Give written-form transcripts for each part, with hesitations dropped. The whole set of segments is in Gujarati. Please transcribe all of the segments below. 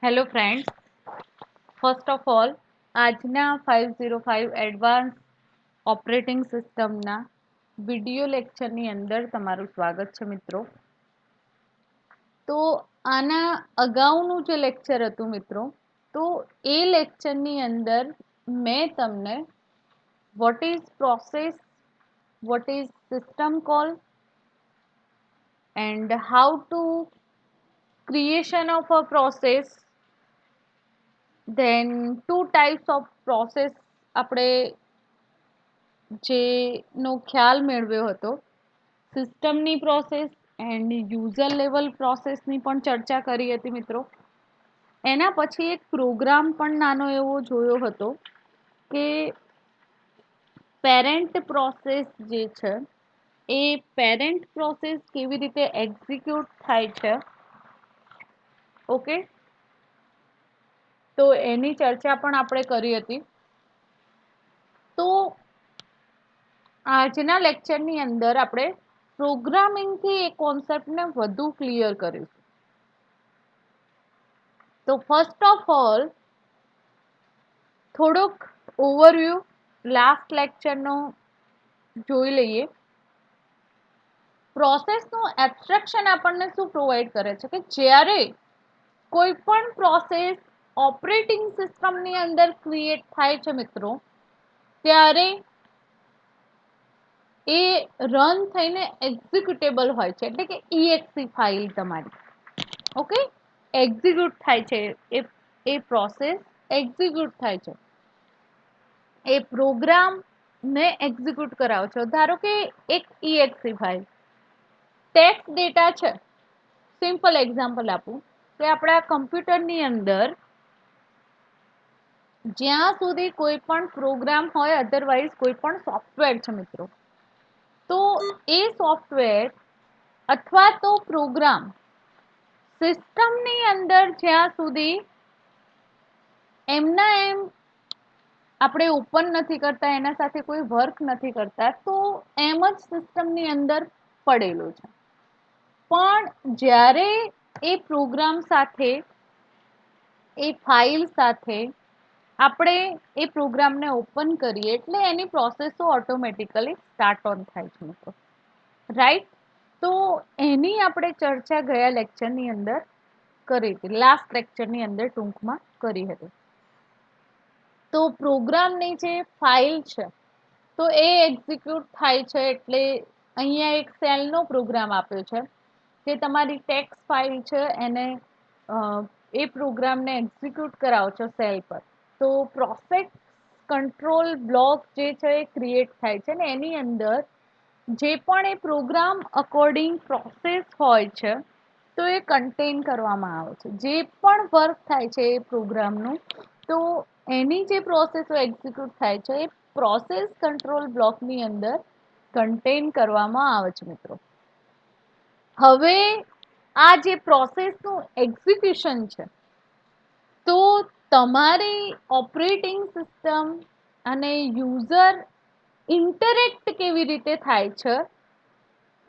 Hello friends, first of all આજના 505 એડવાન્સ ઓપરેટિંગ સિસ્ટમના વિડિયો લેક્ચરની અંદર તમારું સ્વાગત છે મિત્રો. તો આના અગાઉનું જે લેક્ચર હતું મિત્રો, તો એ લેક્ચરની અંદર મેં તમને what is process, what is system call and how to creation of a process, then two types of process આપણે જેનો ખ્યાલ મેળવ્યો હતો, સિસ્ટમની પ્રોસેસ એન્ડ યુઝર લેવલ પ્રોસેસની પણ ચર્ચા કરી હતી મિત્રો. એના પછી એક પ્રોગ્રામ પણ નાનો એવો જોયો હતો કે પેરેન્ટ પ્રોસેસ જે છે એ પેરેન્ટ પ્રોસેસ કેવી રીતે એક્ઝિક્યુટ થાય છે. ઓકે, તો એની ચર્ચા પણ આપણે કરી હતી. તો આજના લેક્ચરની અંદર આપણે પ્રોગ્રામિંગથી એ કોન્સેપ્ટને વધુ ક્લિયર કરીશું. તો ફર્સ્ટ ઓફ ઓલ થોડુંક ઓવરવ્યૂ લાસ્ટ લેક્ચરનો જોઈ લઈએ. પ્રોસેસનું એબ્સ્ટ્રેક્શન આપણને શું પ્રોવાઈડ કરે છે કે જ્યારે કોઈ પણ પ્રોસેસ ઓપરેટિંગ સિસ્ટમની અંદર ક્રિએટ થાય છે મિત્રો, ત્યારે એ રન થઈને એક્ઝિક્યુટેબલ હોય છે, એટલે કે EXE ફાઇલ તમારી. ઓકે, એક્ઝિક્યુટ થાય છે, એ પ્રોસેસ એક્ઝિક્યુટ થાય છે, એ પ્રોગ્રામને એક્ઝિક્યુટ કરાવો છો. ધારો કે એક EXE ફાઇલ ટેક્સ્ટ ડેટા છે. સિમ્પલ એક્ઝામ્પલ આપું કે આપણા કમ્પ્યુટરની અંદર જ્યાં સુધી કોઈ પણ પ્રોગ્રામ હોય, અધરવાઇઝ કોઈ પણ સોફ્ટવેર છે મિત્રો, તો એ સોફ્ટવેર અથવા તો પ્રોગ્રામ સિસ્ટમની અંદર જ્યાં સુધી એમના એમ આપણે ઓપન નથી કરતા, એના સાથે કોઈ વર્ક નથી કરતા, તો એમ જ સિસ્ટમની અંદર પડેલો છે. પણ જ્યારે એ પ્રોગ્રામ સાથે, એ ફાઇલ સાથે આપણે એ પ્રોગ્રામને ઓપન કરીએ એટલે એની પ્રોસેસો ઓટોમેટિકલી સ્ટાર્ટ ઓન થાય છે મિત્રો, રાઈટ. તો એની આપણે ચર્ચા ગયા લેક્ચરની અંદર કરી હતી, લાસ્ટ લેક્ચરની અંદર ટૂંકમાં કરી હતી. તો પ્રોગ્રામની જે ફાઇલ છે તો એ એક્ઝિક્યુટ થાય છે, એટલે અહીંયા એક સેલનો પ્રોગ્રામ આપ્યો છે કે તમારી ટેક્સ્ટ ફાઇલ છે, એને એ પ્રોગ્રામને એક્ઝિક્યુટ કરાવો છો સેલ પર, તો પ્રોસેસ કંટ્રોલ બ્લોક જે છે એ ક્રિએટ થાય છે ને એની અંદર જે પણ એ પ્રોગ્રામ અકોર્ડિંગ પ્રોસેસ હોય છે તો એ કન્ટેન કરવામાં આવે છે. જે પણ વર્ક થાય છે એ પ્રોગ્રામનું, તો એની જે પ્રોસેસો એક્ઝિક્યુટ થાય છે એ પ્રોસેસ કંટ્રોલ બ્લોકની અંદર કન્ટેન કરવામાં આવે છે મિત્રો. હવે આ જે પ્રોસેસનું એક્ઝિક્યુશન છે, તો તમારી ઓપરેટિંગ સિસ્ટમ અને યુઝર ઇન્ટરેક્ટ કેવી રીતે થાય છે,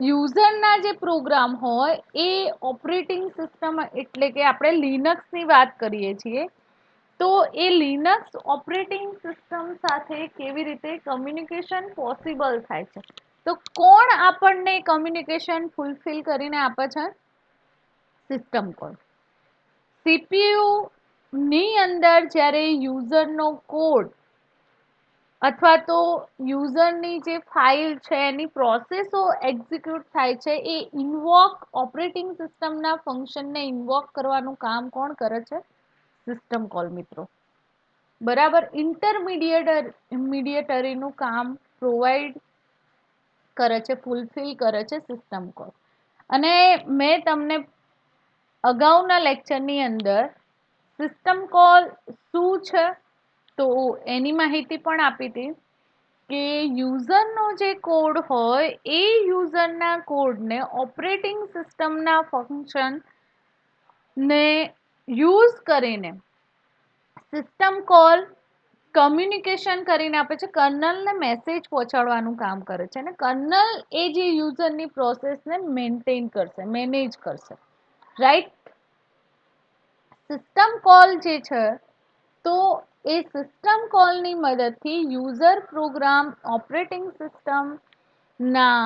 યુઝરના જે પ્રોગ્રામ હોય એ ઓપરેટિંગ સિસ્ટમ, એટલે કે આપણે લિનક્સની વાત કરીએ છીએ, તો એ લિનક્સ ઓપરેટિંગ સિસ્ટમ સાથે કેવી રીતે કમ્યુનિકેશન પોસિબલ થાય છે. તો કોણ આપણને કમ્યુનિકેશન ફૂલફિલ કરીને આપે છે? System call. CPU ની અંદર જ્યારે યુઝરનો કોડ અથવા તો યુઝરની જે ફાઇલ છે એની પ્રોસેસો એક્ઝિક્યુટ થાય છે, એ ઇન્વોક ઓપરેટિંગ સિસ્ટમના ફંક્શનને ઇન્વોક કરવાનું કામ કોણ કરે છે? સિસ્ટમ કોલ મિત્રો. બરાબર, ઇન્ટરમીડિયેટરીનું કામ પ્રોવાઈડ કરે છે, ફૂલફિલ કરે છે સિસ્ટમ કોલ. અને મેં તમને અગાઉના લેક્ચરની અંદર સિસ્ટમ કોલ શું છે તો એની માહિતી પણ આપી હતી કે યુઝરનો જે કોડ હોય એ યુઝરના કોડને ઓપરેટિંગ સિસ્ટમના ફંક્શન ને યુઝ કરીને સિસ્ટમ કોલ કમ્યુનિકેશન કરીને આપે છે, કર્નલને મેસેજ પહોંચાડવાનું કામ કરે છે, અને કર્નલ એ જે યુઝરની પ્રોસેસને મેન્ટેન કરશે, મેનેજ કરશે, રાઈટ. સિસ્ટમ કોલ જે છે તો એ સિસ્ટમ કોલની મદદથી યુઝર પ્રોગ્રામ ઓપરેટિંગ સિસ્ટમ ના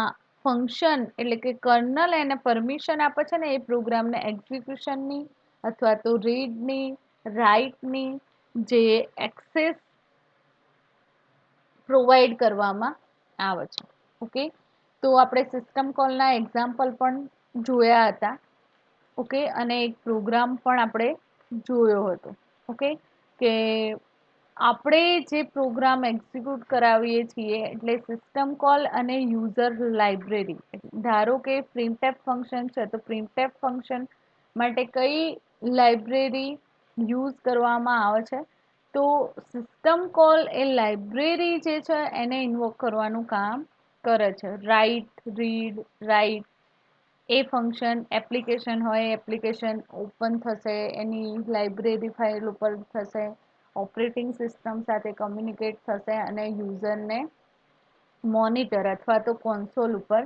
ફંક્શન એટલે કે કર્નલ એને પરમિશન આપે છે ને એ પ્રોગ્રામને એક્ઝિક્યુશનની અથવા તો રીડની રાઇટની જે એક્સેસ પ્રોવાઈડ કરવામાં આવે છે. ઓકે, તો આપણે સિસ્ટમ કોલના એક્ઝામ્પલ પણ જોયા હતા. ઓકે, અને એક પ્રોગ્રામ પણ આપણે જોયો હતો. ઓકે, કે આપણે જે પ્રોગ્રામ એક્ઝિક્યુટ કરાવીએ છીએ એટલે સિસ્ટમ કોલ અને યુઝર લાઇબ્રેરી. ધારો કે પ્રિન્ટએફ ફંક્શન છે તો પ્રિન્ટએફ ફંક્શન માટે કઈ લાઇબ્રેરી યુઝ કરવામાં આવે છે, તો સિસ્ટમ કોલ એ લાઇબ્રેરી જે છે એને ઇન્વોક કરવાનું કામ કરે છે. Right, read, write A function application હોય એપ્લિકેશન ઓપન થશે, એની લાઇબ્રેરી ફાઇલ ઉપર થશે, ઓપરેટિંગ સિસ્ટમ સાથે કમ્યુનિકેટ થશે અને યુઝરને મોનિટર અથવા તો કોન્સોલ ઉપર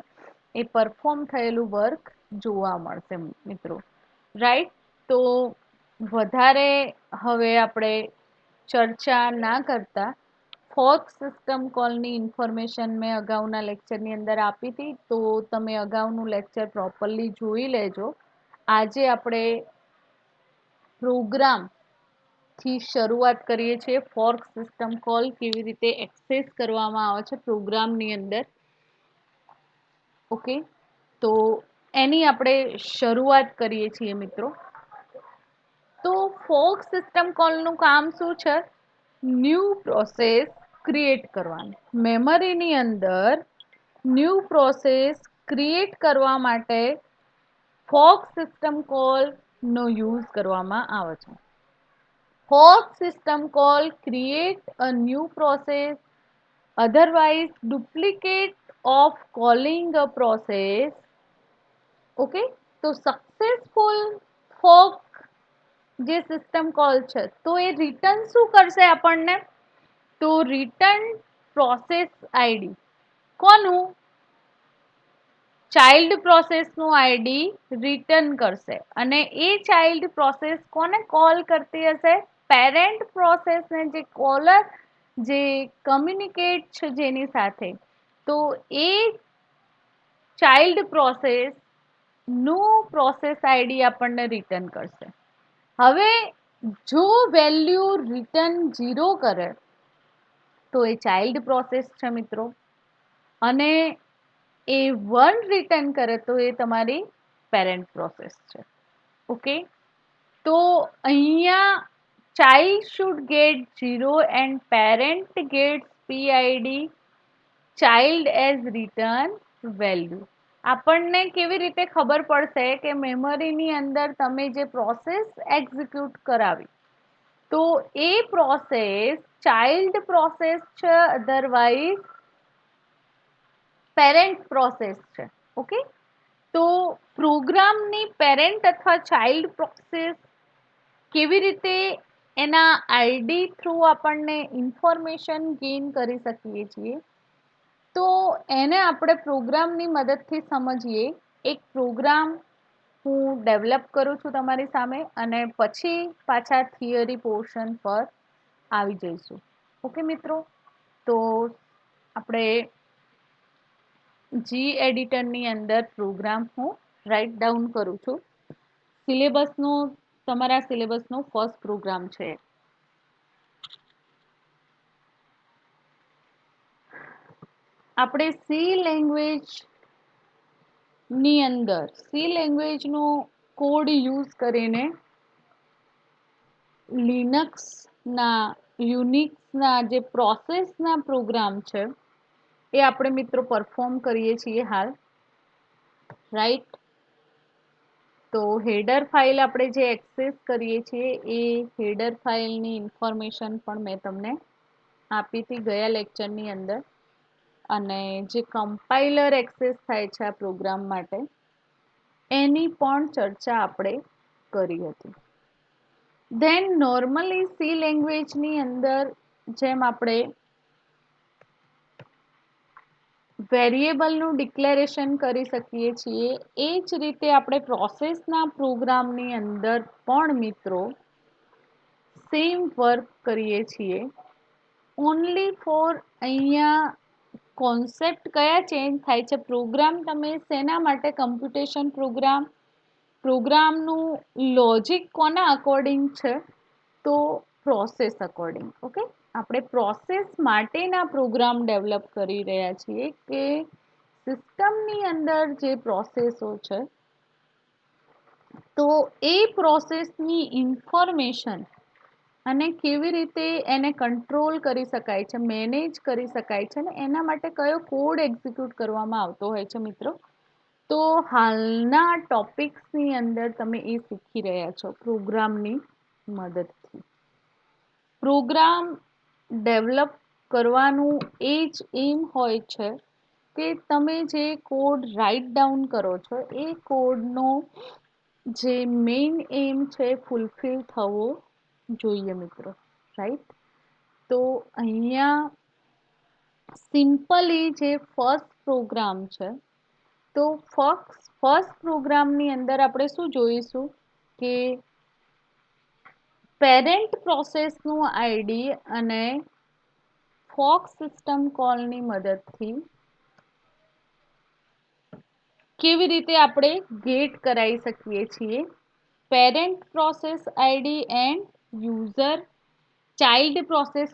એ પરફોર્મ થયેલું વર્ક જોવા મળશે મિત્રો. રાઈટ, તો વધારે હવે આપણે ચર્ચા ના કરતા ફોર્ક સિસ્ટમ કોલની ઇન્ફોર્મેશન મેં અગાઉના લેક્ચરની અંદર આપી હતી, તો તમે અગાઉનું લેક્ચર પ્રોપરલી જોઈ લેજો. આજે આપણે પ્રોગ્રામથી શરૂઆત કરીએ છીએ. ફોર્ક સિસ્ટમ કોલ કેવી રીતે એક્સેસ કરવામાં આવે છે પ્રોગ્રામની અંદર. ઓકે, તો એની આપણે શરૂઆત કરીએ છીએ મિત્રો. તો ફોર્ક સિસ્ટમ કોલનું કામ શું છે? ન્યૂ પ્રોસેસ ક્રિએટ કરવાની. મેમરીની અંદર ન્યૂ પ્રોસેસ ક્રિએટ કરવા માટે ફોર્ક સિસ્ટમ કોલનો યુઝ કરવામાં આવે છે. Fork system call create a new process, otherwise duplicate of calling a process. Okay, તો સક્સેસફુલ ફોર્ક જે સિસ્ટમ કોલ છે તો એ રિટર્ન શું કરશે આપણને? તો રિટર્ન પ્રોસેસ આઈડી. કોનું? ચાઇલ્ડ પ્રોસેસનું આઈડી રિટર્ન કરશે. અને એ ચાઇલ્ડ પ્રોસેસ કોને કોલ કરતી હશે? પેરેન્ટ પ્રોસેસને, જે કોલર જે કમ્યુનિકેટ છે જેની સાથે, તો એ ચાઇલ્ડ પ્રોસેસ નું પ્રોસેસ આઈડી આપણને રિટર્ન કરશે. હવે જો વેલ્યુ રિટર્ન 0 કરે તો એ ચાઇલ્ડ પ્રોસેસ છે મિત્રો, અને એ 1 રિટર્ન કરે તો એ તમારી પેરેન્ટ પ્રોસેસ છે. ઓકે, તો અહીંયા child should get 0 and parent gets PID child as return value. આપણને કેવી રીતે ખબર પડશે કે મેમરીની અંદર તમે જે પ્રોસેસ એક્ઝિક્યુટ કરાવી તો એ પ્રોસેસ ચાઇલ્ડ પ્રોસેસ છે, અધરવાઇઝ પેરેન્ટ પ્રોસેસ છે. ઓકે, તો પ્રોગ્રામની પેરેન્ટ અથવા ચાઇલ્ડ પ્રોસેસ કેવી રીતે એના આઈડી થ્રુ આપણને ઇન્ફોર્મેશન ગેઇન કરી શકીએ છીએ, તો એને આપણે પ્રોગ્રામની મદદથી સમજીએ. એક પ્રોગ્રામ હું ડેવલપ કરું છું તમારી સામે અને પછી પાછા થિયરી પોર્શન પર આવી જઈશું. ઓકે મિત્રો, તો આપણે જી એડિટરની અંદર પ્રોગ્રામ હું રાઇટ ડાઉન કરું છું. સિલેબસનો, તમારા સિલેબસનો ફર્સ્ટ પ્રોગ્રામ છે. આપણે સી લેંગ્વેજની અંદર સી લેંગ્વેજનો કોડ યુઝ કરીને લિનક્સના યુનિક્સના જે પ્રોસેસના પ્રોગ્રામ છે એ આપણે મિત્રો પરફોર્મ કરીએ છીએ હાલ. રાઈટ, તો હેડર ફાઇલ આપણે જે એક્સેસ કરીએ છીએ એ હેડર ફાઇલની ઇન્ફોર્મેશન પણ મેં તમને આપી હતી ગયા લેક્ચરની અંદર. અને જે કમ્પાઇલર એક્સેસ થાય છે આ પ્રોગ્રામ માટે એની પણ ચર્ચા આપણે કરી હતી. ધેન નોર્મલી સી લેંગ્વેજની અંદર જેમ આપણે વેરિયેબલનું ડિક્લેરેશન કરી શકીએ છીએ, એ જ રીતે આપણે પ્રોસેસના પ્રોગ્રામની અંદર પણ મિત્રો સેમ વર્ક કરીએ છીએ. ઓનલી ફોર અહીંયા કોન્સેપ્ટ કયા ચેન્જ થાય છે? પ્રોગ્રામ તમે શેના માટે કમ્પ્યુટેશન પ્રોગ્રામનું લોજિક કોના અકોર્ડિંગ છે? તો પ્રોસેસ અકોર્ડિંગ. ઓકે, આપણે પ્રોસેસ માટેના પ્રોગ્રામ ડેવલપ કરી રહ્યા છીએ કે સિસ્ટમની અંદર જે પ્રોસેસો છે તો એ પ્રોસેસની ઇન્ફોર્મેશન અને કેવી રીતે એને કંટ્રોલ કરી શકાય છે, મેનેજ કરી શકાય છે ને એના માટે કયો કોડ એક્ઝિક્યુટ કરવામાં આવતો હોય છે મિત્રો? તો હાલના ટોપિક્સની અંદર તમે એ શીખી રહ્યા છો પ્રોગ્રામની મદદથી. પ્રોગ્રામ ડેવલપ કરવાનું એ જ એમ હોય છે કે તમે જે કોડ રાઇટ ડાઉન કરો છો એ કોડનો જે મેઇન એમ છે ફૂલફિલ થવો જોઈએ મિત્રો, રાઈટ? તો અહીંયા સિમ્પલી જે ફર્સ્ટ પ્રોગ્રામ છે તો ફર્સ્ટ પ્રોગ્રામની અંદર આપણે શું જોઈશું કે પેરેન્ટ પ્રોસેસનું આઈડી અને ફોક સિસ્ટમ કોલની મદદથી કેવી રીતે આપણે ગેટ કરાવી શકીએ છીએ parent process ID and user child process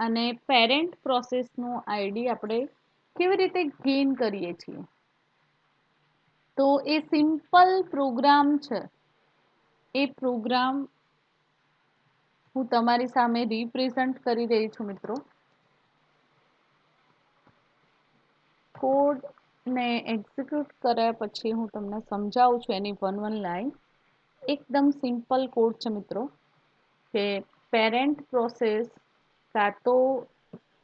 અને પેરેન્ટ પ્રોસેસનું આઈડી આપણે કેવી રીતે ગેઇન કરીએ છીએ. તો એ સિમ્પલ પ્રોગ્રામ છે. એ પ્રોગ્રામ હું તમારી સામે રિપ્રેઝન્ટ કરી રહી છું મિત્રો. કોડને એક્ઝિક્યુટ કર્યા પછી હું તમને સમજાવું છું એની વન લાઈન. એકદમ સિમ્પલ કોડ છે મિત્રો કે પેરેન્ટ પ્રોસેસ કાં તો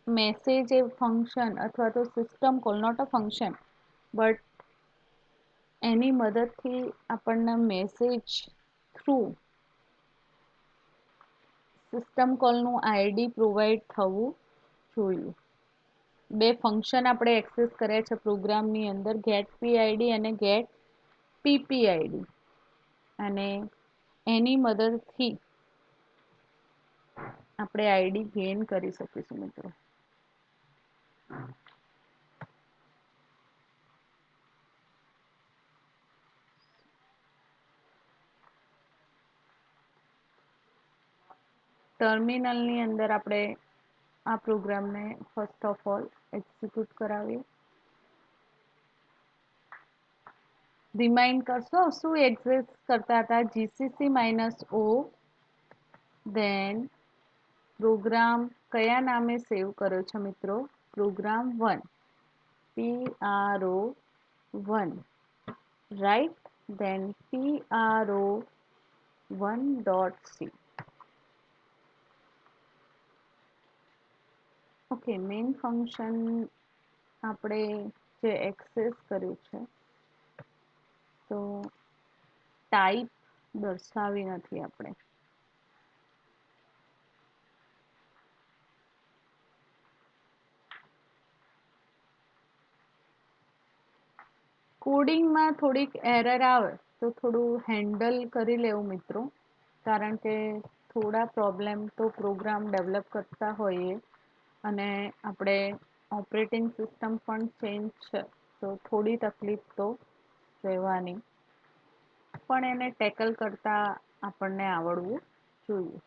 મેસેજ એ ફંક્શન અથવા તો system call, not a function but એની મદદથી આપણને મેસેજ થ્રુ સિસ્ટમ કોલનું આઈડી પ્રોવાઈડ થવું જોઈએ. બે ફંક્શન આપણે એક્સેસ કર્યા છે પ્રોગ્રામની અંદર, ગેટ પીઆઈડી અને ગેટ પીપીઆઈડી, અને એની મદદથી આપણે આઈડી ગેઇન કરી શકીશું મિત્રો. ટર્મિનલની અંદર આપણે આ પ્રોગ્રામને ફર્સ્ટ ઓફ ઓલ એક્ઝિક્યુટ કરાવીએ. રિમાઇન્ડ કરશો શું એક્સેસ કરતા હતા? જીસીસી -o, ધેન પ્રોગ્રામ કયા નામે સેવ કર્યો છે મિત્રો? Program 1, PRO1, right? Then PRO1.c. Okay, main function આપણે જે એક્સેસ કર્યું છે તો ટાઈપ દર્શાવી નથી આપણે. કોડિંગમાં થોડીક એરર આવે તો થોડું હેન્ડલ કરી લેવું મિત્રો, કારણ કે થોડા પ્રોબ્લેમ તો પ્રોગ્રામ ડેવલપ કરતા હોઈએ અને આપણે ઓપરેટિંગ સિસ્ટમ પણ ચેન્જ છે તો થોડી તકલીફ તો રહેવાની, પણ એને ટેકલ કરતા આપણને આવડવું જોઈએ.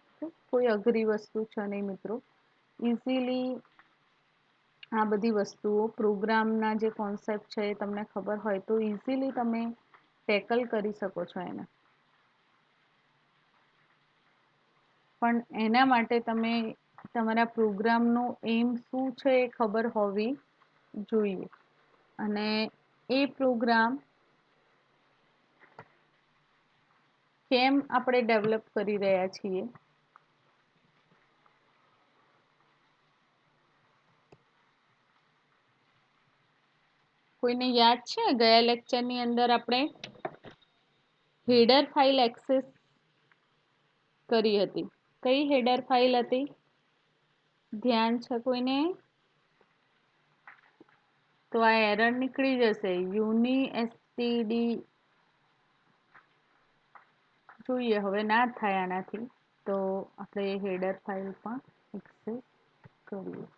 કોઈ અઘરી વસ્તુ છે નહીં મિત્રો. ઇઝીલી આ બધી વસ્તુઓ પ્રોગ્રામના જે કોન્સેપ્ટ છે એ તમને ખબર હોય તો ઇઝીલી તમે ટેકલ કરી શકો છો એને. પણ એના માટે તમે તમારા પ્રોગ્રામનો એમ શું છે એ ખબર હોવી જોઈએ. અને એ પ્રોગ્રામ કેમ આપણે ડેવલપ કરી રહ્યા છીએ કોઈને યાદ છે? ગયા લેક્ચરની અંદર આપણે હેડર ફાઇલ એક્સેસ કરી હતી. કઈ હેડર ફાઇલ હતી? ધ્યાન છે કોઈને? તો આ એરર નીકળી જશે. યુનિએસટીડી જોઈએ હવે ના થાય આનાથી તો આપણે હેડર ફાઇલ પણ એક્સેસ કરીએ.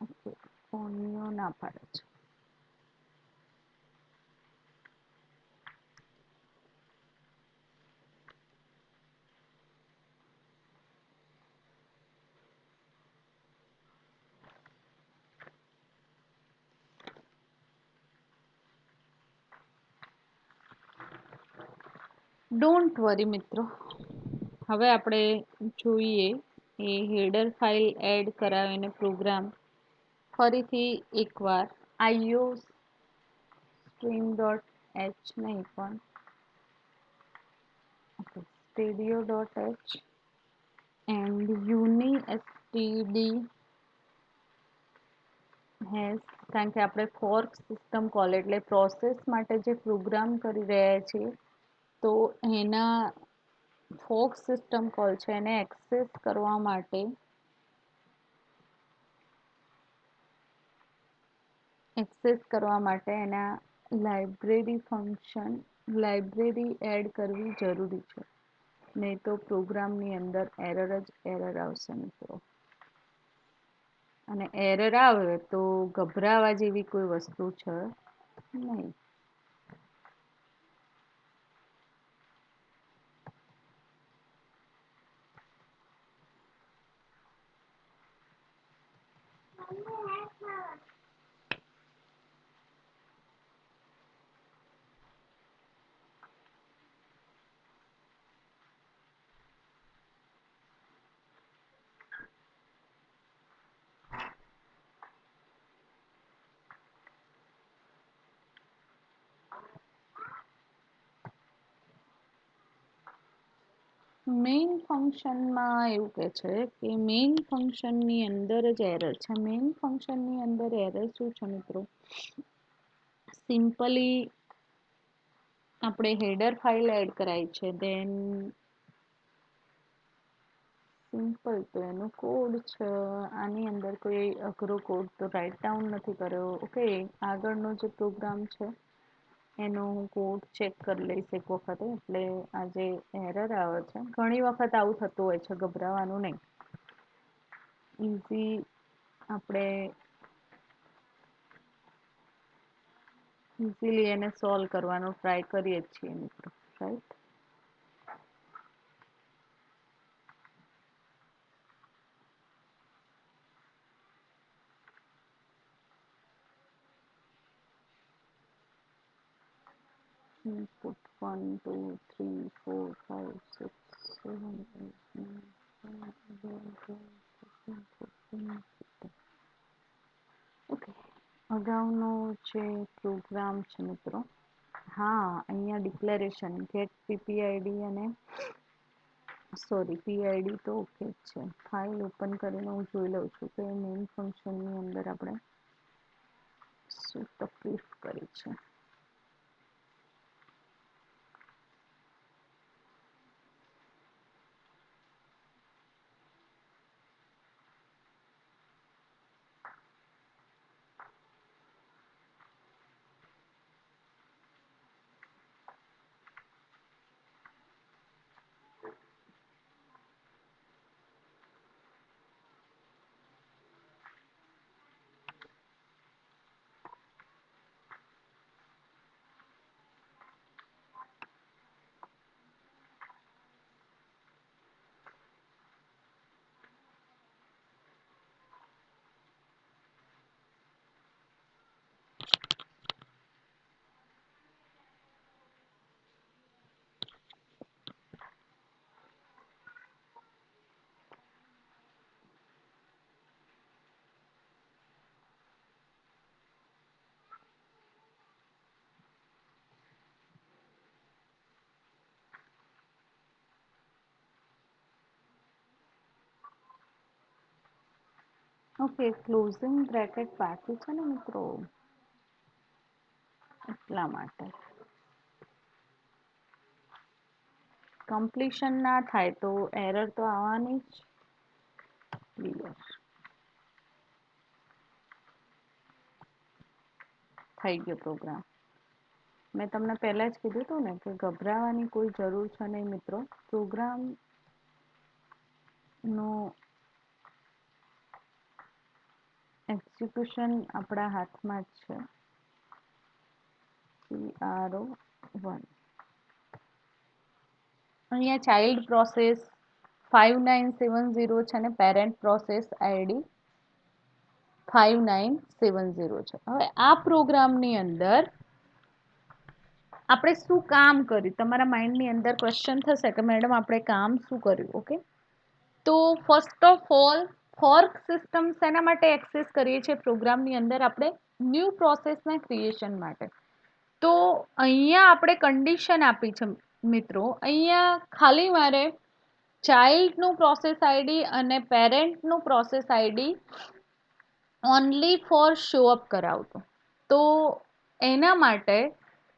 ઓકે, ફોનીઓ ના પાડે છે. ડોન્ટ વરી મિત્રો, હવે આપણે જોઈએ એ હેડર ફાઇલ એડ કરાવીને પ્રોગ્રામ ફરીથી એકવાર આઈઓ સ્ટ્રીમ ડોટ એચ નહીં પણ stdio dot H and unistd has, કારણ કે આપણે ફોર્ક સિસ્ટમ કોલ એટલે પ્રોસેસ માટે જે પ્રોગ્રામ કરી રહ્યા છીએ તો એના ફોર્ક સિસ્ટમ કોલ છે એને એક્સેસ કરવા માટે એના લાઇબ્રેરી ફંક્શન લાઇબ્રેરી એડ કરવી જરૂરી છે, નહીં તો પ્રોગ્રામની અંદર એરર આવશે મિત્રો. અને એરર આવે તો ગભરાવા જેવી કોઈ વસ્તુ છે નહીં. મેઇન ફંક્શનમાં એવું કહે છે કે મેઇન ફંક્શનની અંદર જ એરર છે. મેઇન ફંક્શનની અંદર એરર શું છે મિત્રો? સિમ્પલી આપણે હેડર ફાઇલ એડ કરાઈ છે, દેન સિમ્પલ તો એનો કોડ છે. આની અંદર કોઈ અઘરો કોડ તો રાઇટ ડાઉન નથી કર્યો. ઓકે, આગળનો જે પ્રોગ્રામ છે એનો હું કોડ ચેક કરી લઈશ એક વખતે. એટલે આજે એરર આવે છે, ઘણી વખત આવું થતું હોય છે, ગભરાવાનું નહીં. ઇઝી આપણે ઇઝીલી એને સોલ્વ કરવાનો ટ્રાય કરીએ જ છીએ મિત્રો, રાઈટ? Input 1, 2, 3, 4, 5, 6, 7, 8, 9, 10, 11, 12, 13, 14, 15. ઓકે, અગાઉનો જે પ્રોગ્રામ છે મિત્રો, હા અહીંયા ડિક્લેરેશન ગેટ પીપીઆઈડી અને સોરી પીઆઈડી તો ઓકે જ છે. ફાઇલ ઓપન કરીને હું જોઈ લઉં છું કે મેઇન ફંક્શનની અંદર આપણે શું તકલીફ કરી છે. ઓકે, ક્લોઝિંગ બ્રેકેટ બાકી છે ને મિત્રો, એટલા માટે કમ્પ્લીશન ના થાય તો એરર તો આવવાની જ. ક્લિયર થઈ ગયો પ્રોગ્રામ. મેં તમને પહેલા જ કીધું હતું ને કે ગભરાવાની કોઈ જરૂર છે નહીં મિત્રો. પ્રોગ્રામનું એક્ઝિક્યુશન આપણા હાથમાં જ છે. CRO1 અહીંયા ચાઇલ્ડ પ્રોસેસ 5970 છે અને પેરેન્ટ પ્રોસેસ આઈડી 5970 છે. હવે આ પ્રોગ્રામની અંદર આપણે શું કામ કર્યું, તમારા માઇન્ડની અંદર ક્વેશ્ચન થશે કે મેડમ આપણે કામ શું કર્યું. ઓકે, તો first of all fork system શેના માટે એક્સેસ કરીએ છીએ પ્રોગ્રામની અંદર? આપણે ન્યૂ પ્રોસેસના ક્રિએશન માટે. તો અહીંયા આપણે કન્ડિશન આપી છે મિત્રો. અહીંયા ખાલી મારે ચાઇલ્ડનું પ્રોસેસ આઈડી અને પેરેન્ટનું process ID only for show up કરાવતો. તો એના માટે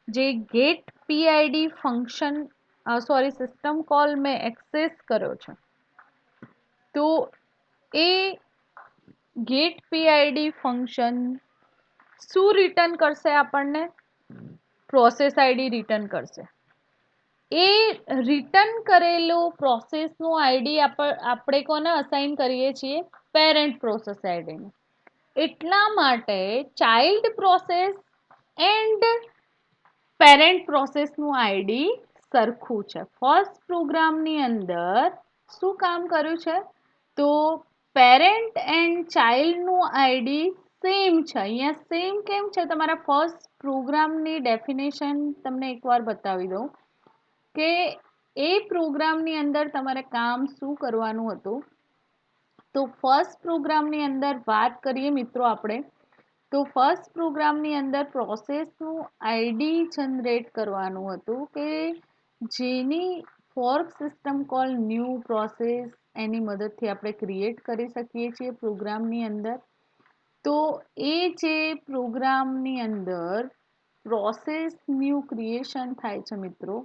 જે get PID function system call મેં એક્સેસ કર્યો છે, તો એ ગેટ પીઆઈડી ફંક્શન શું રિટર્ન કરશે? આપણને પ્રોસેસ આઈડી રિટર્ન કરશે. એ રિટર્ન કરેલો પ્રોસેસનું આઈડી આપણે કોને અસાઇન કરીએ છીએ? પેરેન્ટ પ્રોસેસ આઈડીને. એટલા માટે ચાઇલ્ડ પ્રોસેસ એન્ડ પેરેન્ટ પ્રોસેસનું આઈડી સરખું છે. ફર્સ્ટ પ્રોગ્રામની અંદર શું કામ કર્યું છે? તો પેરેન્ટ એન્ડ ચાઇલ્ડનું આઈડી સેમ છે. અહીંયા સેમ કેમ છે? તમારા ફર્સ્ટ પ્રોગ્રામની ડેફિનેશન તમને એકવાર બતાવી દઉં કે એ પ્રોગ્રામની અંદર તમારે કામ શું કરવાનું હતું. તો ફર્સ્ટ પ્રોગ્રામની અંદર વાત કરીએ મિત્રો આપણે, તો ફર્સ્ટ પ્રોગ્રામની અંદર પ્રોસેસનું આઈડી જનરેટ કરવાનું હતું કે જેની fork system call new process એની મદદથી આપણે ક્રિએટ કરી શકીએ છીએ પ્રોગ્રામની અંદર. તો એ જે પ્રોગ્રામની અંદર પ્રોસેસ ન્યૂ ક્રિએશન થાય છે મિત્રો,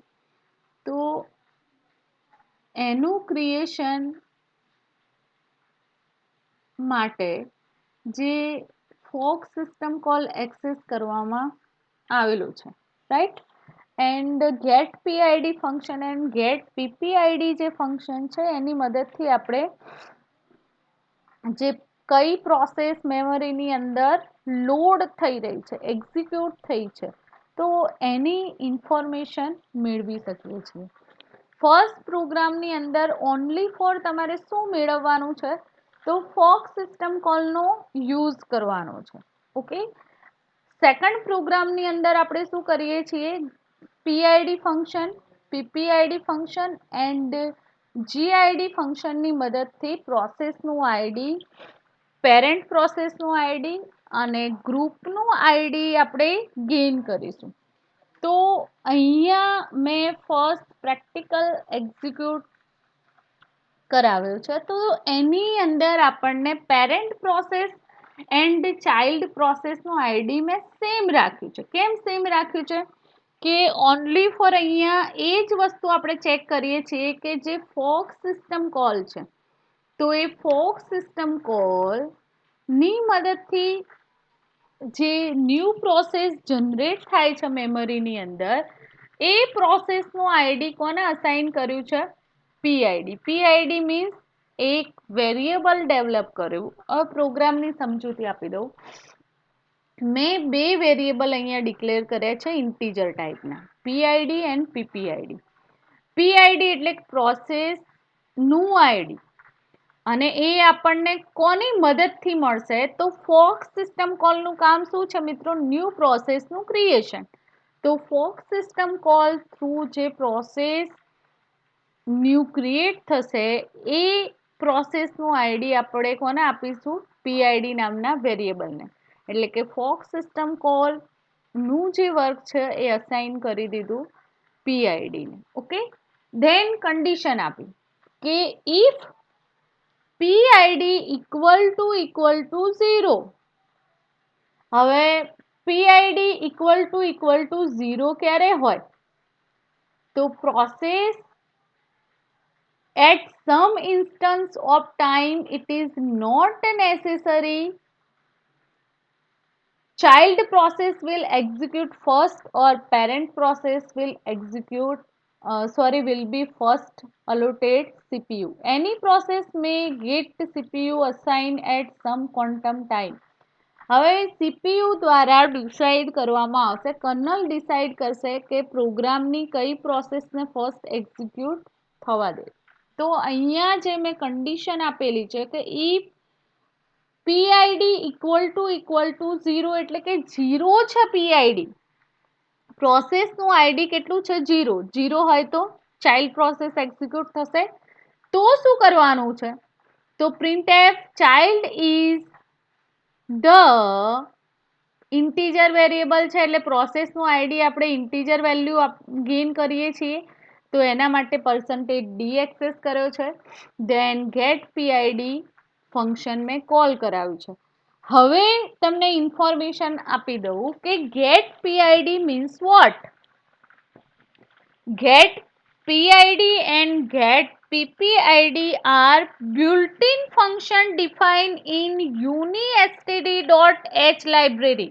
તો એનું ક્રિએશન માટે જે ફોર્ક સિસ્ટમ કોલ એક્સેસ કરવામાં આવેલું છે, right. And get PID function and gate PPID જે ફંક્શન છે એની મદદથી આપણે જે કઈ પ્રોસેસ મેમરીની અંદર લોડ થઈ રહી છે, એક્ઝિક્યુટ થઈ છે, તો એની ઇન્ફોર્મેશન મેળવી શકીએ છીએ. ફર્સ્ટ પ્રોગ્રામની અંદર ઓનલી ફોર તમારે શું મેળવવાનું છે? તો ફોર્ક સિસ્ટમ કોલનો યુઝ કરવાનો છે. ઓકે, સેકન્ડ પ્રોગ્રામની અંદર આપણે શું કરીએ છીએ? PID function, PPID function and GID ફંક્શનની મદદથી પ્રોસેસનું આઈડી, પેરેન્ટ પ્રોસેસનું આઈડી અને ગ્રુપનું આઈડી આપણે ગેઇન કરીશું. તો અહીંયા મેં ફર્સ્ટ પ્રેક્ટિકલ એક્ઝિક્યુટ કરાવ્યો છે. તો એની અંદર આપણને પેરેન્ટ પ્રોસેસ એન્ડ ચાઇલ્ડ પ્રોસેસનું આઈડી મેં સેમ રાખ્યું છે. કેમ સેમ રાખ્યું છે? કે ઓનલી ફોર અહીંયા એ જ વસ્તુ આપણે ચેક કરીએ છીએ કે જે ફોર્ક સિસ્ટમ કોલ છે, તો એ ફોર્ક સિસ્ટમ કોલની મદદથી જે ન્યૂ પ્રોસેસ જનરેટ થાય છે મેમરીની અંદર, એ પ્રોસેસનું આઈડી કોને અસાઇન કર્યું છે? પીઆઈડી. પીઆઈડી મીન્સ એક વેરિયેબલ ડેવલપ કર્યું. હવે પ્રોગ્રામની સમજૂતી આપી દઉં. મેં બે વેરિયેબલ અહીંયા ડિક્લેર કર્યા છે ઇન્ટીજર ટાઈપના, પીઆઈડી એન્ડ પીપીઆઈડી. પીઆઈડી એટલે પ્રોસેસનું આઈડી અને એ આપણને કોની મદદથી મળશે? તો ફોર્ક સિસ્ટમ કોલનું કામ શું છે મિત્રો? ન્યૂ પ્રોસેસનું ક્રિએશન. તો ફોર્ક સિસ્ટમ કોલ થ્રુ જે પ્રોસેસ ન્યૂ ક્રિએટ થશે એ પ્રોસેસનું આઈડી આપણે કોને આપીશું? પીઆઈડી નામના વેરિયેબલને. એટલે કે ફોર્ક સિસ્ટમ કોલનું જે વર્ક છે એ અસાઇન કરી દીધું પીઆઈડીને. ઓકે, ધેન કન્ડિશન આપી કે ઇફ પીઆઈડી ઇક્વલ ટુ 0. હવે પીઆઈડી ઇક્વલ ટુ 0 ક્યારે હોય? તો process at some instance of time it is not necessary child process will execute first or parent process will execute will be first allotted CPU. Any process may get CPU assigned at some quantum time. હવે CPU દ્વારા ડિસાઇડ કરવામાં આવશે, કર્નલ ડિસાઇડ કરશે કે પ્રોગ્રામની કઈ પ્રોસેસને ફર્સ્ટ એક્ઝિક્યુટ થવા દે. તો અહીંયા જે મેં કન્ડિશન આપેલી છે કે ઇફ પીઆઈડી ઇક્વલ ટુ 0 એટલે કે 0 છે પીઆઈડી, પ્રોસેસનું આઈડી કેટલું છે 0, 0 હોય તો ચાઇલ્ડ પ્રોસેસ એક્ઝિક્યુટ થશે. તો શું કરવાનું છે, તો printf child is the integer variable છે એટલે પ્રોસેસનું આઈડી આપણે ઇન્ટીજર વેલ્યુ ગેઇન કરીએ છીએ, તો એના માટે %d એક્સેસ કર્યો છે. ધેન ગેટ પીઆઈડી ફંક્શન મેં કોલ કરાવ્યું છે. હવે તમને ઇન્ફોર્મેશન આપી દઉં કે get PID means what. Get PID and get PPID are built-in function defined in unistd.h library.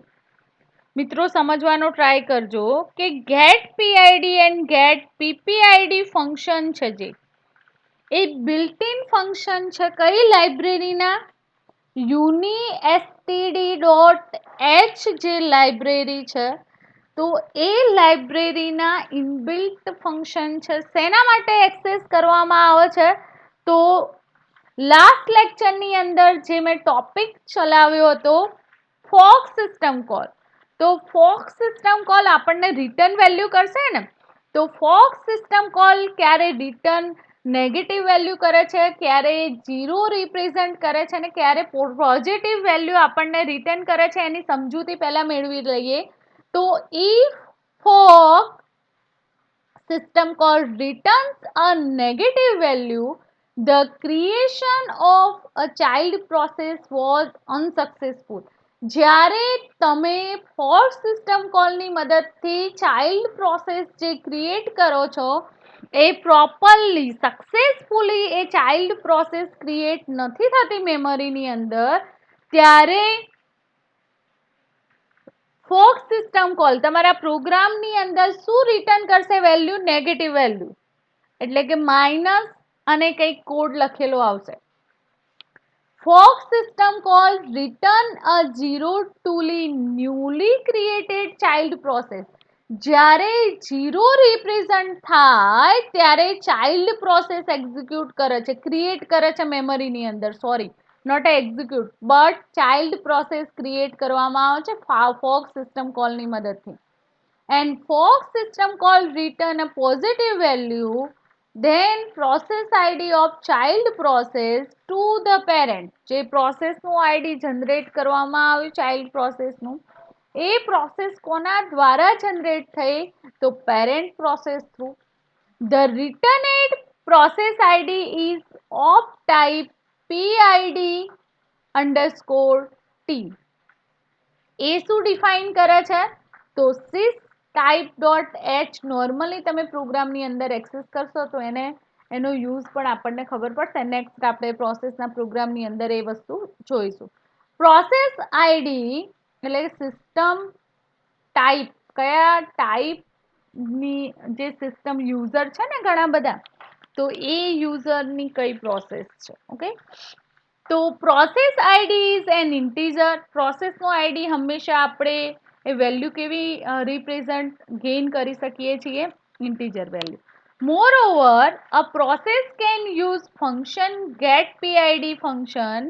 મિત્રો સમજવાનો ટ્રાય કરજો કે get PID and get PPID function છે જે એ બિલ્ટ-ઇન ફંક્શન છે કઈ લાઇબ્રેરીના, unistd.h જે લાઇબ્રેરી છે, તો એ લાઇબ્રેરીના ઇનબિલ્ટ ફંક્શન છે. શેના માટે એક્સેસ કરવામાં આવે છે, તો લાસ્ટ લેક્ચરની અંદર જે મેં ટોપિક ચલાવ્યો હતો ફોક સિસ્ટમ કોલ, તો ફોક સિસ્ટમ કોલ આપણને રિટર્ન વેલ્યુ કરશે ને, તો ફોક સિસ્ટમ કોલ ક્યારે રિટર્ન નેગેટિવ વેલ્યુ કરે છે, ક્યારે 0 રિપ્રેઝન્ટ કરે છે અને ક્યારે પોઝિટિવ વેલ્યુ આપણને રિટર્ન કરે છે, એની સમજૂતી પહેલા મેળવી લઈએ. તો if fork system call returns a negative value, the creation of a child process was unsuccessful. જ્યારે તમે ફોર્ક સિસ્ટમ કોલની મદદથી ચાઇલ્ડ પ્રોસેસ જે ક્રિએટ કરો છો એ પ્રોપરલી સક્સેસફુલી એ ચાઇલ્ડ પ્રોસેસ ક્રિએટ નથી થતી મેમરીની અંદર, ત્યારે ફોક સિસ્ટમ કોલ તમારા પ્રોગ્રામની અંદર શું રિટર્ન કરશે, વેલ્યુ નેગેટિવ વેલ્યુ, એટલે કે માઇનસ અને કંઈક કોડ લખેલો આવશે. Fork system call return a 0 to newly created child process. જ્યારે 0 રિપ્રેઝન્ટ થાય ત્યારે ચાઇલ્ડ પ્રોસેસ એક્ઝિક્યુટ કરે છે, ક્રિએટ કરે છે મેમરીની અંદર, sorry not execute but child process create કરવામાં આવે છે ફોક સિસ્ટમ કોલની મદદથી. And fork system call return a positive value, then process ID of child process to the parent. જે પ્રોસેસનું આઈડી જનરેટ કરવામાં આવ્યું ચાઇલ્ડ પ્રોસેસનું, એ પ્રોસેસ કોના દ્વારા જનરેટ થઈ, તો parent process through. The returned process ID is of type PID_T. એ શું ડિફાઇન કરે છે, તો sys type.h નોર્મલી તમે પ્રોગ્રામની અંદર એક્સેસ કરશો તો એનો યુઝ પણ આપણને ખબર પડશે. નેક્સ્ટ આપણે પ્રોસેસના પ્રોગ્રામની અંદર એ વસ્તુ જોઈશું. પ્રોસેસ આઈડી એટલે સિસ્ટમ ટાઈપ, કયા ટાઈપની જે સિસ્ટમ યુઝર છે ને ઘણા બધા, તો એ યુઝરની કઈ પ્રોસેસ છે. ઓકે, તો process ID is an integer. પ્રોસેસનો આઈડી હંમેશા આપણે એ વેલ્યુ કેવી રિપ્રેઝન્ટ ગેઇન કરી શકીએ છીએ, integer value. Moreover a process can use function get PID function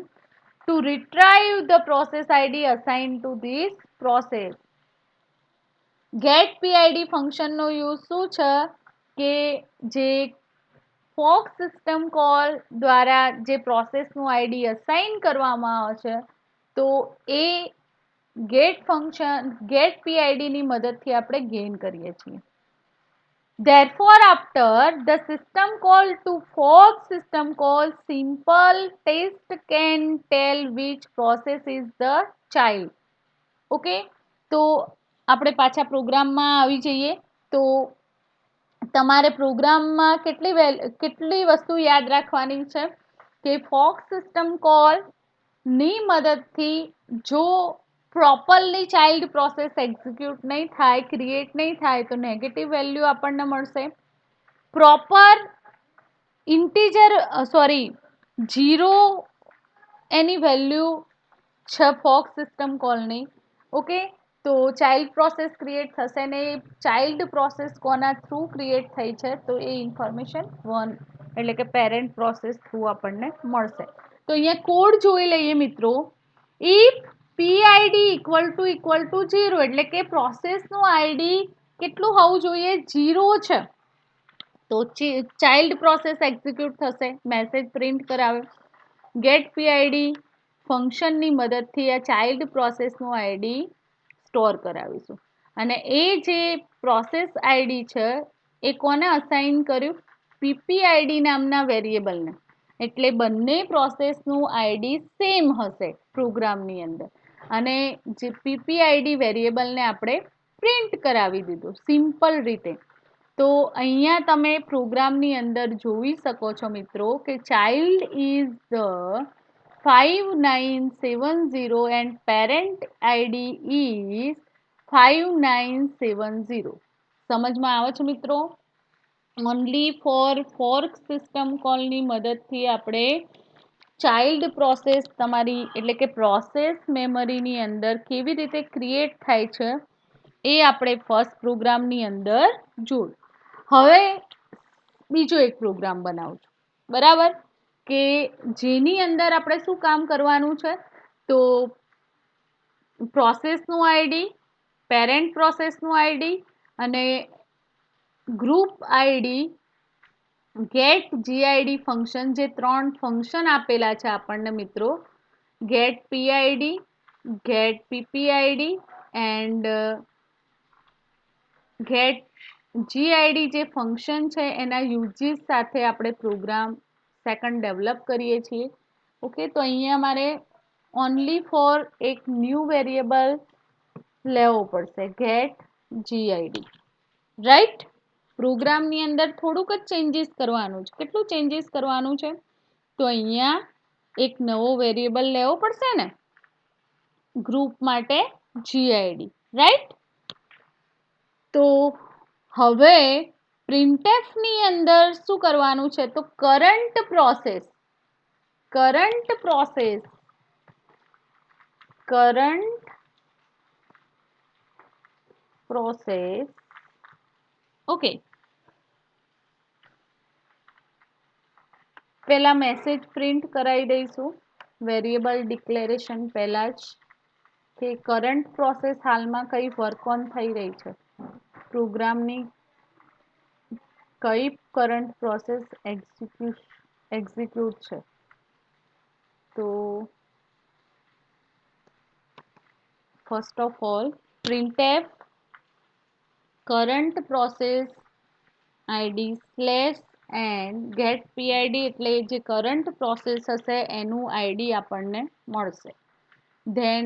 to retrieve the process ID assigned to this process. Get PID ફંક્શનનો યુઝ શું છે કે જે ફોક સિસ્ટમ કોલ દ્વારા જે પ્રોસેસનું આઈડી અસાઇન કરવામાં આવે છે, તો એ ગેટ પીઆઈડીની મદદથી આપણે ગેઇન કરીએ છીએ. Therefore, after the system call to fork system call, simple test can tell which process is the child. Okay, તો આપણે પાછા પ્રોગ્રામમાં આવી જઈએ. તો તમારે પ્રોગ્રામમાં કેટલી વસ્તુ યાદ રાખવાની છે કે ફોક સિસ્ટમ કોલની મદદથી જો પ્રોપરલી ચાઇલ્ડ પ્રોસેસ એક્ઝિક્યુટ નહીં થાય, ક્રિએટ નહીં થાય તો નેગેટિવ વેલ્યુ આપણને મળશે. પ્રોપર ઇન્ટીજર સોરી 0 એની વેલ્યુ છે ફોક સિસ્ટમ કોલની. ઓકે, તો ચાઇલ્ડ પ્રોસેસ ક્રિએટ થશે ને ચાઇલ્ડ પ્રોસેસ કોના થ્રુ ક્રિએટ થઈ છે તો એ ઇન્ફોર્મેશન 1 એટલે કે પેરેન્ટ પ્રોસેસ થ્રુ આપણને મળશે. તો અહીંયા કોડ જોઈ લઈએ મિત્રો. ઇફ પીઆઈડી ઇક્વલ ટુ 0 એટલે કે પ્રોસેસનું આઈડી કેટલું હોવું જોઈએ? 0 છે તો ચાઇલ્ડ પ્રોસેસ એક્ઝિક્યુટ થશે, મેસેજ પ્રિન્ટ કરાવે. ગેટ પીઆઈડી ફંક્શનની મદદથી આ ચાઇલ્ડ પ્રોસેસનું આઈડી સ્ટોર કરાવીશું અને એ જે પ્રોસેસ આઈડી છે એ કોને અસાઇન કર્યું? પીપીઆઈડી નામના વેરિયેબલને. એટલે બંને પ્રોસેસનું આઈડી સેમ હશે પ્રોગ્રામની અંદર અને જે પીપીઆઈડી વેરિયેબલને આપણે પ્રિન્ટ કરાવી દીધું સિમ્પલ રીતે. તો અહીંયા તમે પ્રોગ્રામની અંદર જોઈ શકો છો મિત્રો કે child is the 5970 and parent ID is 5970. સમજમાં આવે છે મિત્રો? ઓનલી ફોર ફોર્ક સિસ્ટમ કોલની મદદથી આપણે ચાઇલ્ડ પ્રોસેસ તમારી એટલે કે પ્રોસેસ મેમરીની અંદર કેવી રીતે ક્રિએટ થાય છે એ આપણે ફર્સ્ટ પ્રોગ્રામની અંદર જોયું. હવે બીજો એક પ્રોગ્રામ બનાવું છું, બરાબર, કે જેની અંદર આપણે શું કામ કરવાનું છે તો પ્રોસેસનું આઈડી, પેરેન્ટ પ્રોસેસનું આઈડી અને group ID get GID function, જે 3 ફંક્શન આપેલા છે આપણને મિત્રો, get PID, get PPID and get GID જે ફંક્શન છે એના યુઝીસ સાથે આપણે પ્રોગ્રામ સેકન્ડ ડેવલપ કરીએ છીએ. ઓકે, તો અહીંયા મારે ઓનલી ફોર એક ન્યૂ વેરિયેબલ લેવો પડશે, ગેટ જીઆઈડી. રાઈટ? પ્રોગ્રામની અંદર થોડુંક જ ચેન્જીસ કરવાનું છે. કેટલું ચેન્જીસ કરવાનું છે? તો અહીંયા એક નવો વેરિયેબલ લેવો પડશે ને ગ્રુપ માટે જીઆઈડી. રાઈટ? તો હવે પ્રિન્ટએફની અંદર શું કરવાનું છે તો કરંટ પ્રોસેસ ઓકે, પહેલા મેસેજ પ્રિન્ટ કરાવી દઈશું વેરિયેબલ ડિક્લેરેશન પહેલા જ કે કરંટ પ્રોસેસ હાલમાં કઈ વર્ક ઓન થઈ રહી છે, પ્રોગ્રામની કઈ કરંટ પ્રોસેસ એક્ઝિક્યુટ છે. તો first of all printf current process ID slash and get PID એટલે જે કરંટ પ્રોસેસ હશે એનું આઈડી આપણને મળશે. ધેન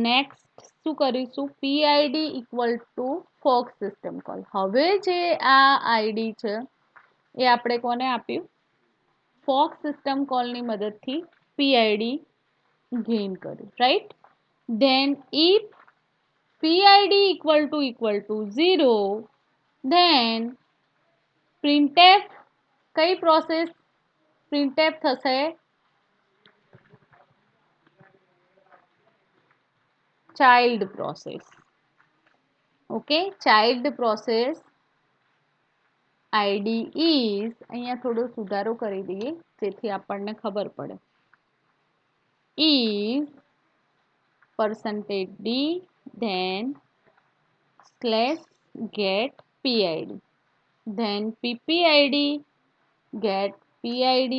નેક્સ્ટ શું કરીશું? PID equal to fork system call. હવે જે આ આઈડી છે એ આપણે કોને આપ્યું? ફોક સિસ્ટમ કોલની મદદથી પીઆઈડી ગેઇન કર્યું. Right? Then if PID equal to 0 then printf કઈ પ્રોસેસ પ્રિન્ટએફ થશે? Child process. Okay, child process ID is, અહીંયા થોડો સુધારો કરી દઈએ જેથી આપણને ખબર પડે, is %d then /get pid then ppid get pid.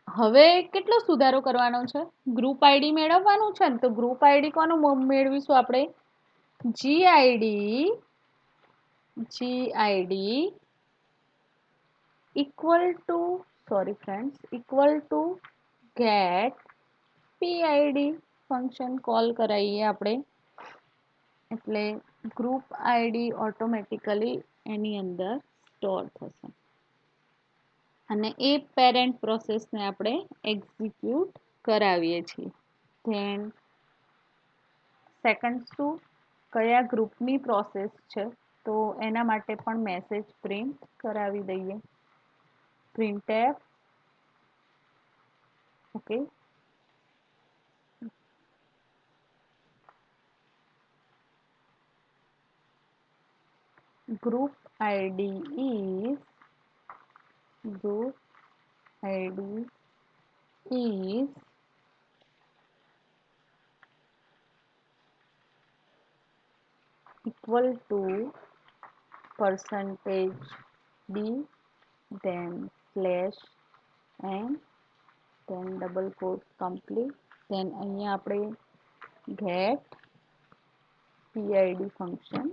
હવે કેટલો સુધારો કરવાનો છે? ગ્રુપ આઈડી મેળવવાનું છે ને, તો ગ્રુપ આઈડી કોનું મેળવીશું આપણે? gid equal to get pid function call કરાવીએ આપણે એટલે ગ્રુપ આઈડી ઓટોમેટિકલી એની અંદર સ્ટોર થશે અને એ પેરેન્ટ પ્રોસેસને આપણે એક્ઝિક્યુટ કરાવીએ છીએ. ધેન સેકન્ડ ટુ કયા ગ્રુપની પ્રોસેસ છે, તો એના માટે પણ મેસેજ પ્રિન્ટ કરાવી દઈએ. printf okay, group id is group id is equal to percentage d then slash n then double quote complete then અહીંયા આપણે get pid ફંક્શન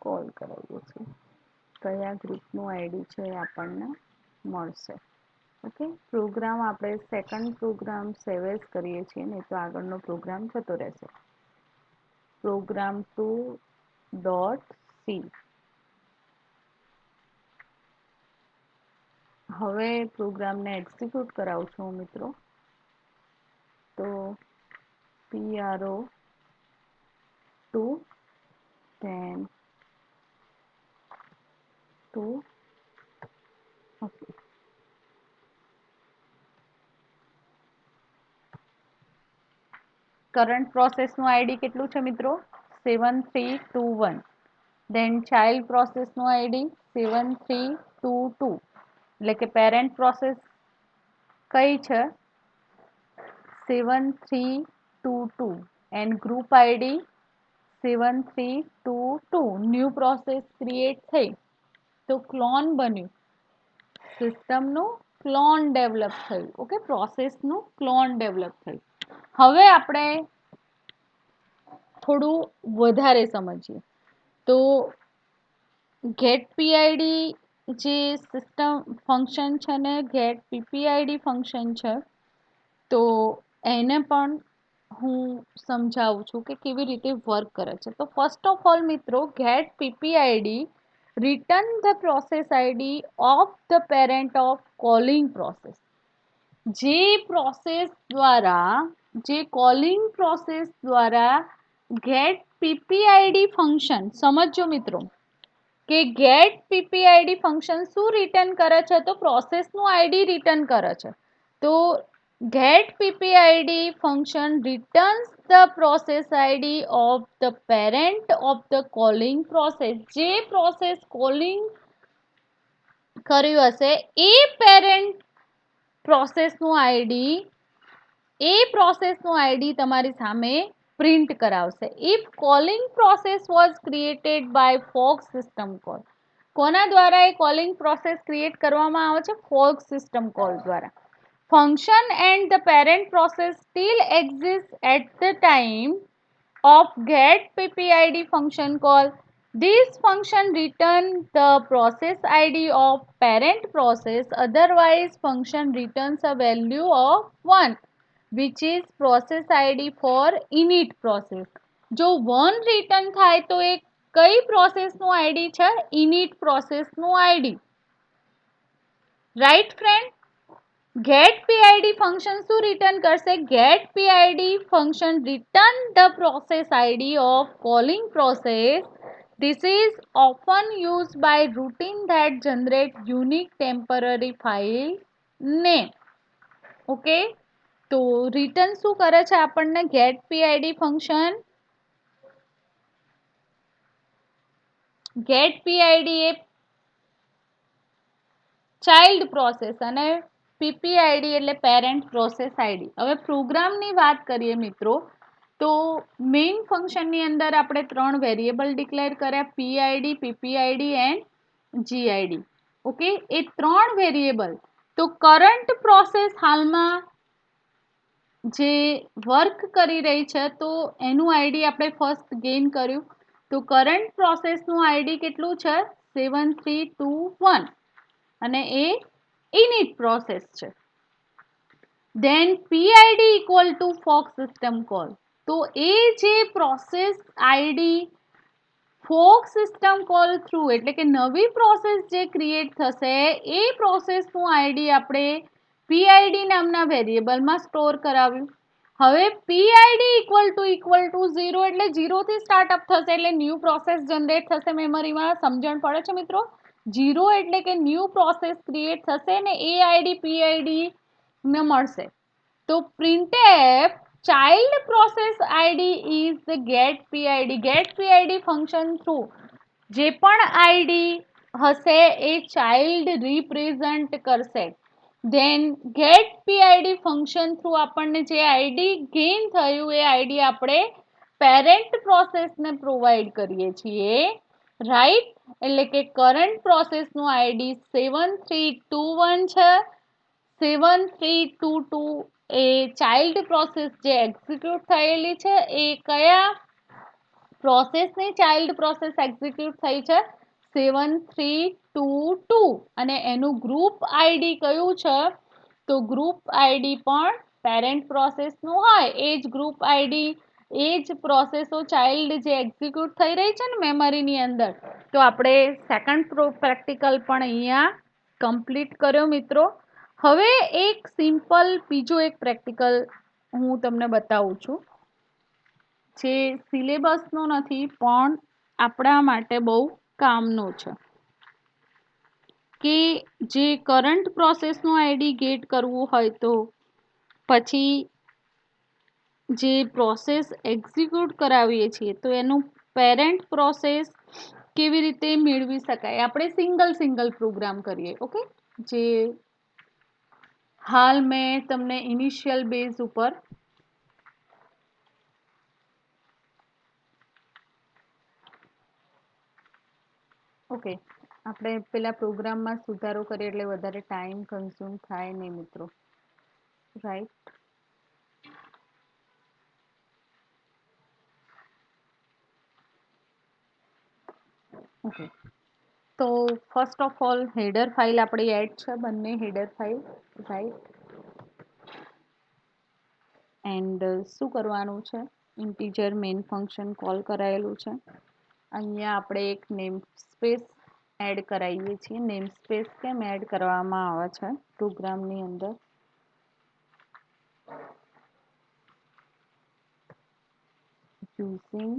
કોલ કરાવીએ છીએ. કયા ગ્રુપનું આઈડી છે એ આપણને મળશે. ઓકે, પ્રોગ્રામ આપણે સેકન્ડ પ્રોગ્રામ સેવ એઝ કરીએ છીએ ને તો આગળનો પ્રોગ્રામ જતો રહેશે. Programme 2.c. હવે પ્રોગ્રામને એક્ઝિક્યુટ કરાવું છું મિત્રો. તો pro2 then 2 ઓકે. કરંટ પ્રોસેસનું આઈડી કેટલું છે મિત્રો? 7321. દેન ચાઇલ્ડ પ્રોસેસનું આઈડી 7322. એટલે કે પેરેન્ટ પ્રોસેસ કઈ છે? 7322 and group ID 7322. New process create થઈ તો ક્લોન બન્યું, સિસ્ટમનું ક્લોન ડેવલપ થયું. ઓકે, પ્રોસેસનું ક્લોન ડેવલપ થયું. હવે આપણે થોડું વધારે સમજીએ તો ગેટ પીઆઈડી જે સિસ્ટમ ફંક્શન છે ને ગેટ પીપીઆઈડી ફંક્શન છે, તો એને પણ હું સમજાવું છું કે કેવી રીતે વર્ક કરે છે. તો ફર્સ્ટ ઓફ ઓલ મિત્રો, get PPID return the process id of the parent of calling process. જે પ્રોસેસ દ્વારા, જે કોલિંગ પ્રોસેસ દ્વારા ગેટ પીપીઆઈડી ફંક્શન, સમજો મિત્રો કે ગેટ પીપીઆઈડી ફંક્શન શું રિટર્ન કરે છે? તો પ્રોસેસનું આઈડી રિટર્ન કરે છે. તો get PPID function returns the process ID of the parent of the calling process. જે પ્રોસેસ કોલિંગ કર્યું હશે એ પેરેન્ટ પ્રોસેસનું આઈડી તમારી સામે પ્રિન્ટ કરાવશે. If calling process was created by fork system call. કોના દ્વારા એ કોલિંગ પ્રોસેસ ક્રિએટ કરવામાં આવે છે? ફોર્ક સિસ્ટમ કોલ દ્વારા. Function and the parent process still exist at the time of get ppid function call. This function return the process id of parent process, otherwise function returns a value of 1 which is process id for init process. જો 1 રિટર્ન થાય તો એ કઈ પ્રોસેસનું આઈડી છે? init પ્રોસેસનું ID. Right friend? get pid function શું રિટર્ન કરશે? get pid function return the process id of calling process. This is often used by routine that generate unique temporary file name. Okay, તો રિટર્ન શું કરે છે આપણને get pid function? get pid એ ચાઇલ્ડ પ્રોસેસ અને પીપીઆઈડી એટલે પેરેન્ટ પ્રોસેસ આઈડી. હવે પ્રોગ્રામની વાત કરીએ મિત્રો, તો મેઇન ફંક્શનની અંદર આપણે 3 વેરિયેબલ ડિક્લેર કર્યા, PID, PPID and GID. Okay, A 3 variable. તો કરંટ પ્રોસેસ હાલમાં જે વર્ક કરી રહી છે તો એનું આઈડી આપણે ફર્સ્ટ ગેઇન કર્યું. તો કરંટ પ્રોસેસનું આઈડી કેટલું છે? 7321 અને એ init પ્રોસેસ છે. Then PID equal to fork system call. તો એ જે process ID fork system call through એટલે કે નવી પ્રોસેસ જે ક્રિએટ થશે એ પ્રોસેસનું આઈડી આપણે PID નામના વેરિયેબલમાં સ્ટોર કરાવ્યું. હવે પીઆઈડી ઇક્વલ ટુ 0 એટલે 0 થી સ્ટાર્ટઅપ થશે એટલે ન્યૂ પ્રોસેસ જનરેટ થશે મેમરીમાં. સમજણ પડે છે મિત્રો? 0 એટલે કે ન્યૂ પ્રોસેસ ક્રિએટ થશે ને એ આઈડી પીઆઈડી ને મળશે. તો printf child process id is the get pid. get pid function through જે પણ આઈડી હશે એ ચાઇલ્ડ રિપ્રેઝન્ટ કરશે. Then get PID function through આપણને જે આઈડી ગેઇન થયું એ આઈડી આપણે પેરેન્ટ પ્રોસેસને પ્રોવાઈડ કરીએ છીએ. રાઈટ? એટલે કે કરંટ પ્રોસેસનું આઈડી 7321 છે. 7322 એ ચાઇલ્ડ પ્રોસેસ જે એક્ઝિક્યુટ થયેલી છે એ કયા પ્રોસેસની ચાઇલ્ડ પ્રોસેસ એક્ઝિક્યુટ થઈ છે? 7322 અને એનું ગ્રુપ આઈડી કયું છે? તો ગ્રુપ આઈડી પણ પેરેન્ટ પ્રોસેસનું હોય એ જ ગ્રુપ આઈડી એ જ પ્રોસેસો ચાઇલ્ડ જે એક્ઝિક્યુટ થઈ રહી છે ને મેમરીની અંદર. તો આપણે સેકન્ડ પ્રેક્ટિકલ પણ અહીંયા કમ્પ્લીટ કર્યો મિત્રો. હવે એક સિમ્પલ બીજો એક પ્રેક્ટિકલ હું તમને બતાવું છું જે સિલેબસનો નથી પણ આપણા માટે બહુ કામનો છે. કે જે કરંટ પ્રોસેસનું આઈડી ગેટ કરવું હોય તો પછી જે પ્રોસેસ એક્ઝિક્યુટ કરાવીએ છીએ તો એનું પેરેન્ટ પ્રોસેસ કેવી રીતે મેળવી શકાય. આપણે સિંગલ પ્રોગ્રામ કરીએ. ઓકે, જે હાલ મેં તમને ઇનિશિયલ બેઝ ઉપર ઓકે આપણે પેલા પ્રોગ્રામમાં સુધારો કરીએ એટલે વધારે ટાઈમ કન્ઝ્યુમ થાય નહીં મિત્રો. રાઈટ? ઓકે, તો first of all header file આપણી એડ છે, બંને હેડર ફાઇલ. રાઈટ? એન્ડ શું કરવાનું છે? ઇન્ટીજર મેઇન ફંક્શન કોલ કરાયેલું છે. અહીંયા આપણે એક નેમ સ્પેસ એડ કરાવીએ છીએ. નેમ સ્પેસ કેમ એડ કરવામાં આવે છે પ્રોગ્રામની અંદર? using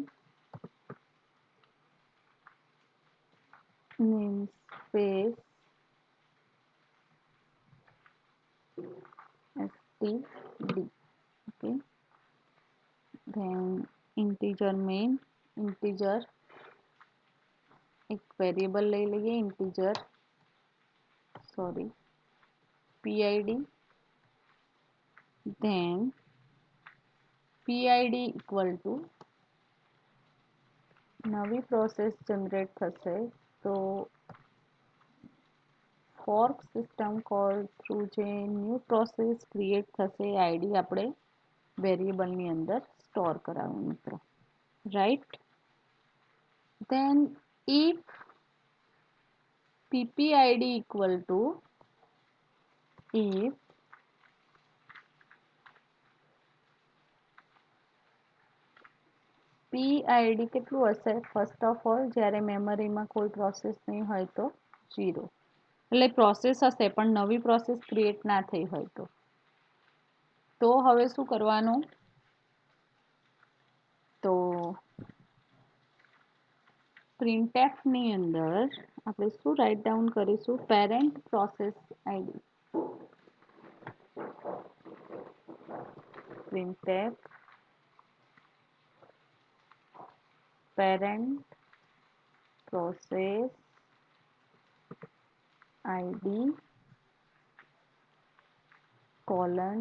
namespace std. Okay, then integer main, integer એક વેરિયેબલ લઈ લઈએ integer pid, then pid equal to નવી પ્રોસેસ જનરેટ થશે તો ફોર્ક સિસ્ટમ કોલ થ્રુ જે ન્યૂ પ્રોસેસ ક્રિએટ થશે એ આઈડી આપણે વેરિયેબલની અંદર સ્ટોર કરાવું મિત્રો. Right? then if ppid equal to if pid કેટલું હશે? ફર્સ્ટ ઓફ ઓલ જ્યારે મેમરીમાં કોઈ પ્રોસેસ નહીં હોય તો 0 એટલે પ્રોસેસ હશે પણ નવી પ્રોસેસ ક્રિએટ ના થઈ હોય તો હવે શું કરવાનું? તો printf ની અંદર આપણે શું રાઇટ ડાઉન કરીશું? Parent process ID. printf parent process id colon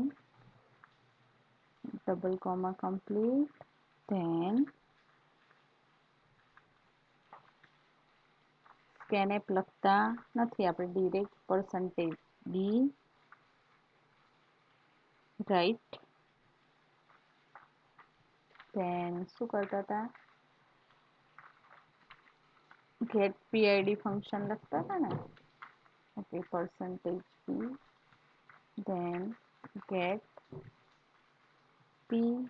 double comma complete then scanf લખતા નથી આપણે direct percentage d right then શું કરતા હતા? get pid ફંક્શન લખતા હતા ને? okay, percentage d then get pid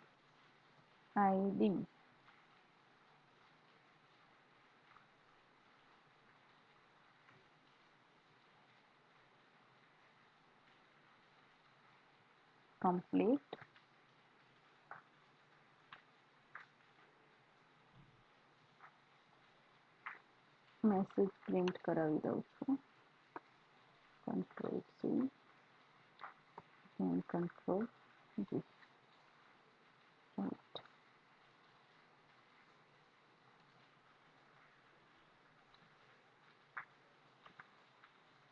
complete મેસેજ પ્રિન્ટ કરાવી દઉં છું. Control C and control G. Right.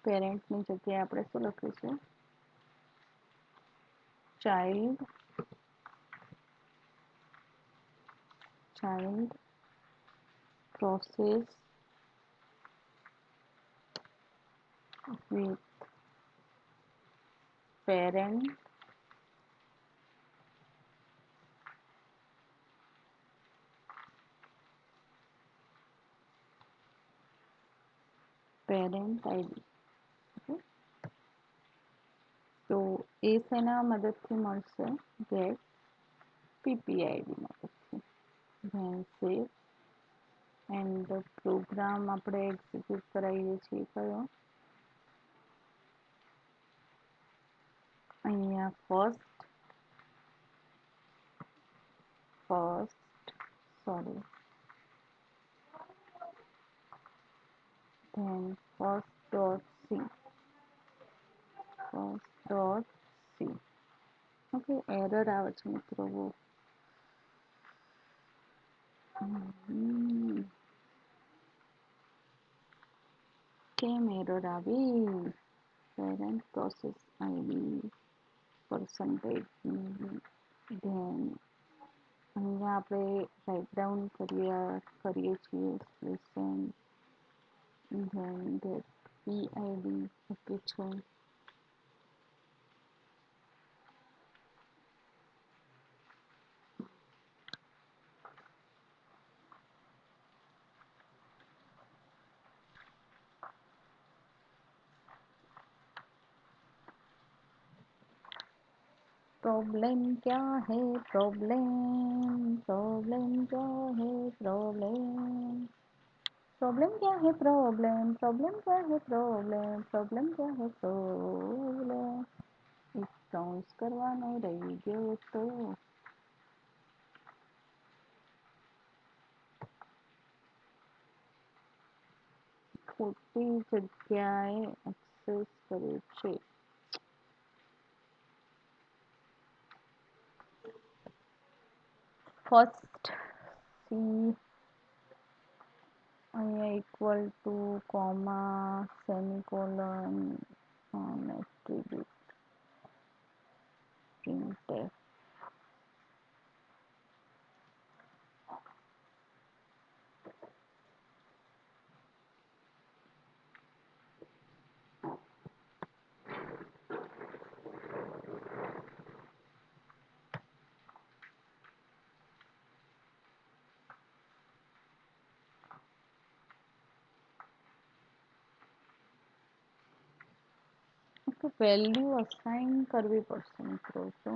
પેરેન્ટની જગ્યાએ આપણે શું લખીશું? Child process with parent ID. Okay. તો એ શેના મદદથી મળશે? ગેટ PPID મદદથી. ધેન સેવ એન્ડ પ્રોગ્રામ આપણે એક્ઝિક્યુટ કરાવીએ છીએ કયો? અહીંયા sorry, then first.c. Okay, error આવે છે મિત્રો. કેમ એરર આવી? Parent process ID percentage then અહીંયા આપણે રાઇટ ડાઉન કરીએ છીએ સ્પેશન then get PID ઓકે છે. प्रॉब्लम क्या है? प्रॉब्लम क्या है? प्रॉब्लम क्या है? प्रॉब्लम क्या है? प्रॉब्लम क्या है? एक काउंस करवानो रही गयो तो ખોટી જગ્યાએ એક્સેસ કરે છે. ફર્સ્ટ સી અહીંયા equal to comma semicolon attribute printf. તો વેલ્યુ અસાઇન કરવી પડશે મિત્રો. તો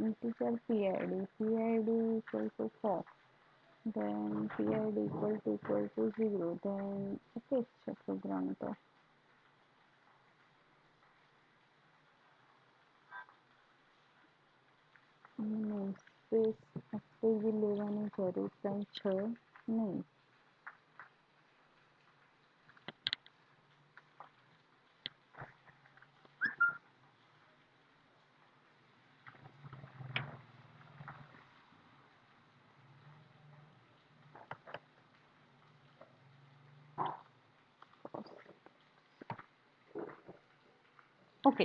integer PID equal to 4 then PID equal to 0 then okay છે પ્રોગ્રામ. તો સ્પેસ એક્ટિવ લેવાની જરૂર કંઈ છે નહીં. Okay,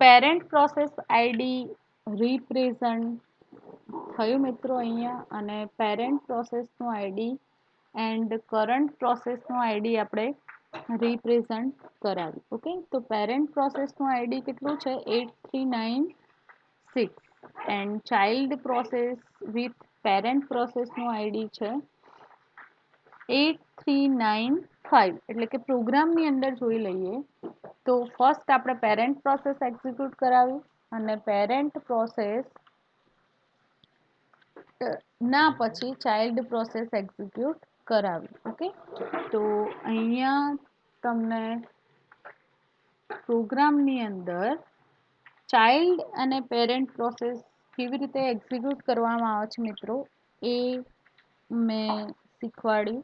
parent process ID represent થયું મિત્રો અહીંયા. અને પેરેન્ટ પ્રોસેસનું ID એન્ડ કરંટ પ્રોસેસનું ID આપણે રિપ્રેઝન્ટ કરાવી. ઓકે, તો પેરેન્ટ પ્રોસેસનું ID કેટલું છે? 8396 and child process with parent પ્રોસેસનું ID છે 8395. એટલે કે પ્રોગ્રામની અંદર જોઈ લઈએ તો ફર્સ્ટ આપણે પેરેન્ટ પ્રોસેસ એક્ઝિક્યુટ કરાવી અને પેરેન્ટ પ્રોસેસ ના પછી ચાઇલ્ડ પ્રોસેસ એક્ઝિક્યુટ કરાવી. ઓકે, તો અહીંયા તમને પ્રોગ્રામની અંદર ચાઇલ્ડ અને પેરેન્ટ પ્રોસેસ કેવી રીતે એક્ઝિક્યુટ કરવામાં આવે છે મિત્રો એ મેં શીખવાડ્યું.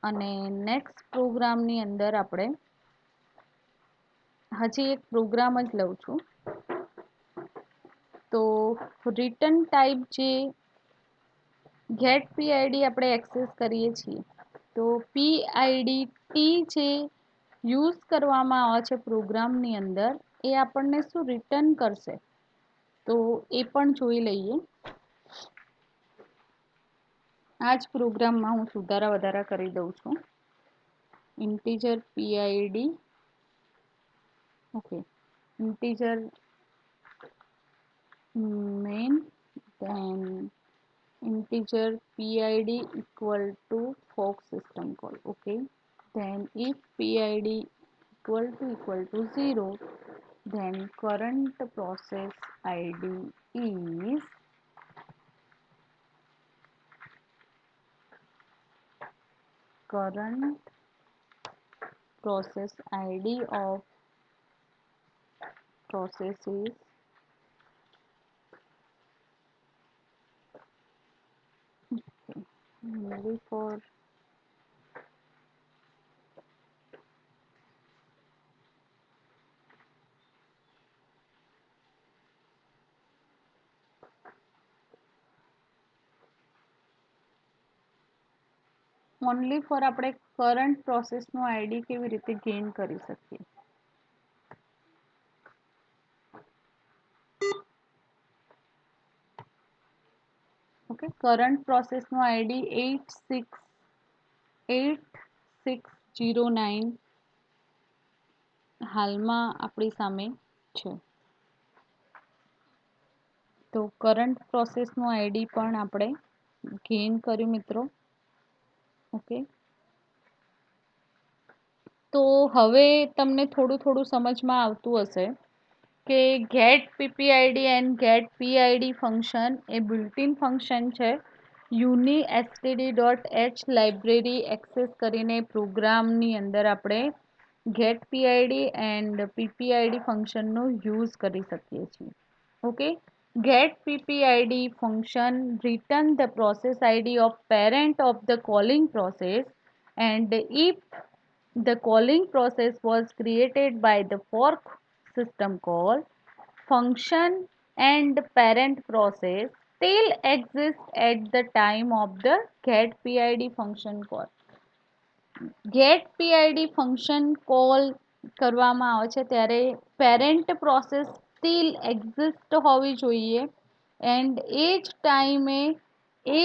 અને નેક્સ્ટ પ્રોગ્રામની અંદર આપણે હજી એક પ્રોગ્રામ જ લઉં છું. તો રિટર્ન ટાઈપ જે ગેટ પીઆઈડી આપણે એક્સેસ કરીએ છીએ, તો પીઆઈડી ટી જે યુઝ કરવામાં આવે છે પ્રોગ્રામની અંદર, એ આપણને શું રિટર્ન કરશે, તો એ પણ જોઈ લઈએ. આ જ પ્રોગ્રામમાં હું સુધારા વધારા કરી દઉં છું. Integer PID, okay, integer main, then integer pid equal to fork system call. Okay, then if pid equal to 0, then current process id is current process id of process is okay, maybe for only for આપણે કરંટ પ્રોસેસનું આઈડી કેવી રીતે ગેઇન કરી શકીએ. ઓકે, કરંટ પ્રોસેસનું આઈડી 8609 હાલમાં આપણી સામે છે. તો કરંટ પ્રોસેસનું આઈડી પણ આપણે ગેઇન કર્યું મિત્રો. ઓકે, તો હવે તમને થોડું થોડું સમજમાં આવતું હશે કે get PPID and get PID function એ બિલ્ટ-ઇન ફંક્શન છે. Unistd dot H library access કરીને પ્રોગ્રામની અંદર આપણે ગેટ પીઆઈડી એન્ડ પીપીઆઈડી ફંક્શનનો યુઝ કરી શકીએ છીએ. Okay, get ppid function return the process id of parent of the calling process, and if the calling process was created by the fork system call, function and parent process still exist at the time of the get pid function call. Get PID function call કરવામાં આવે છે ત્યારે પેરેન્ટ પ્રોસેસ સ્ટીલ એક્ઝિસ્ટ હોવી જોઈએ, એન્ડ એ જ ટાઈમે એ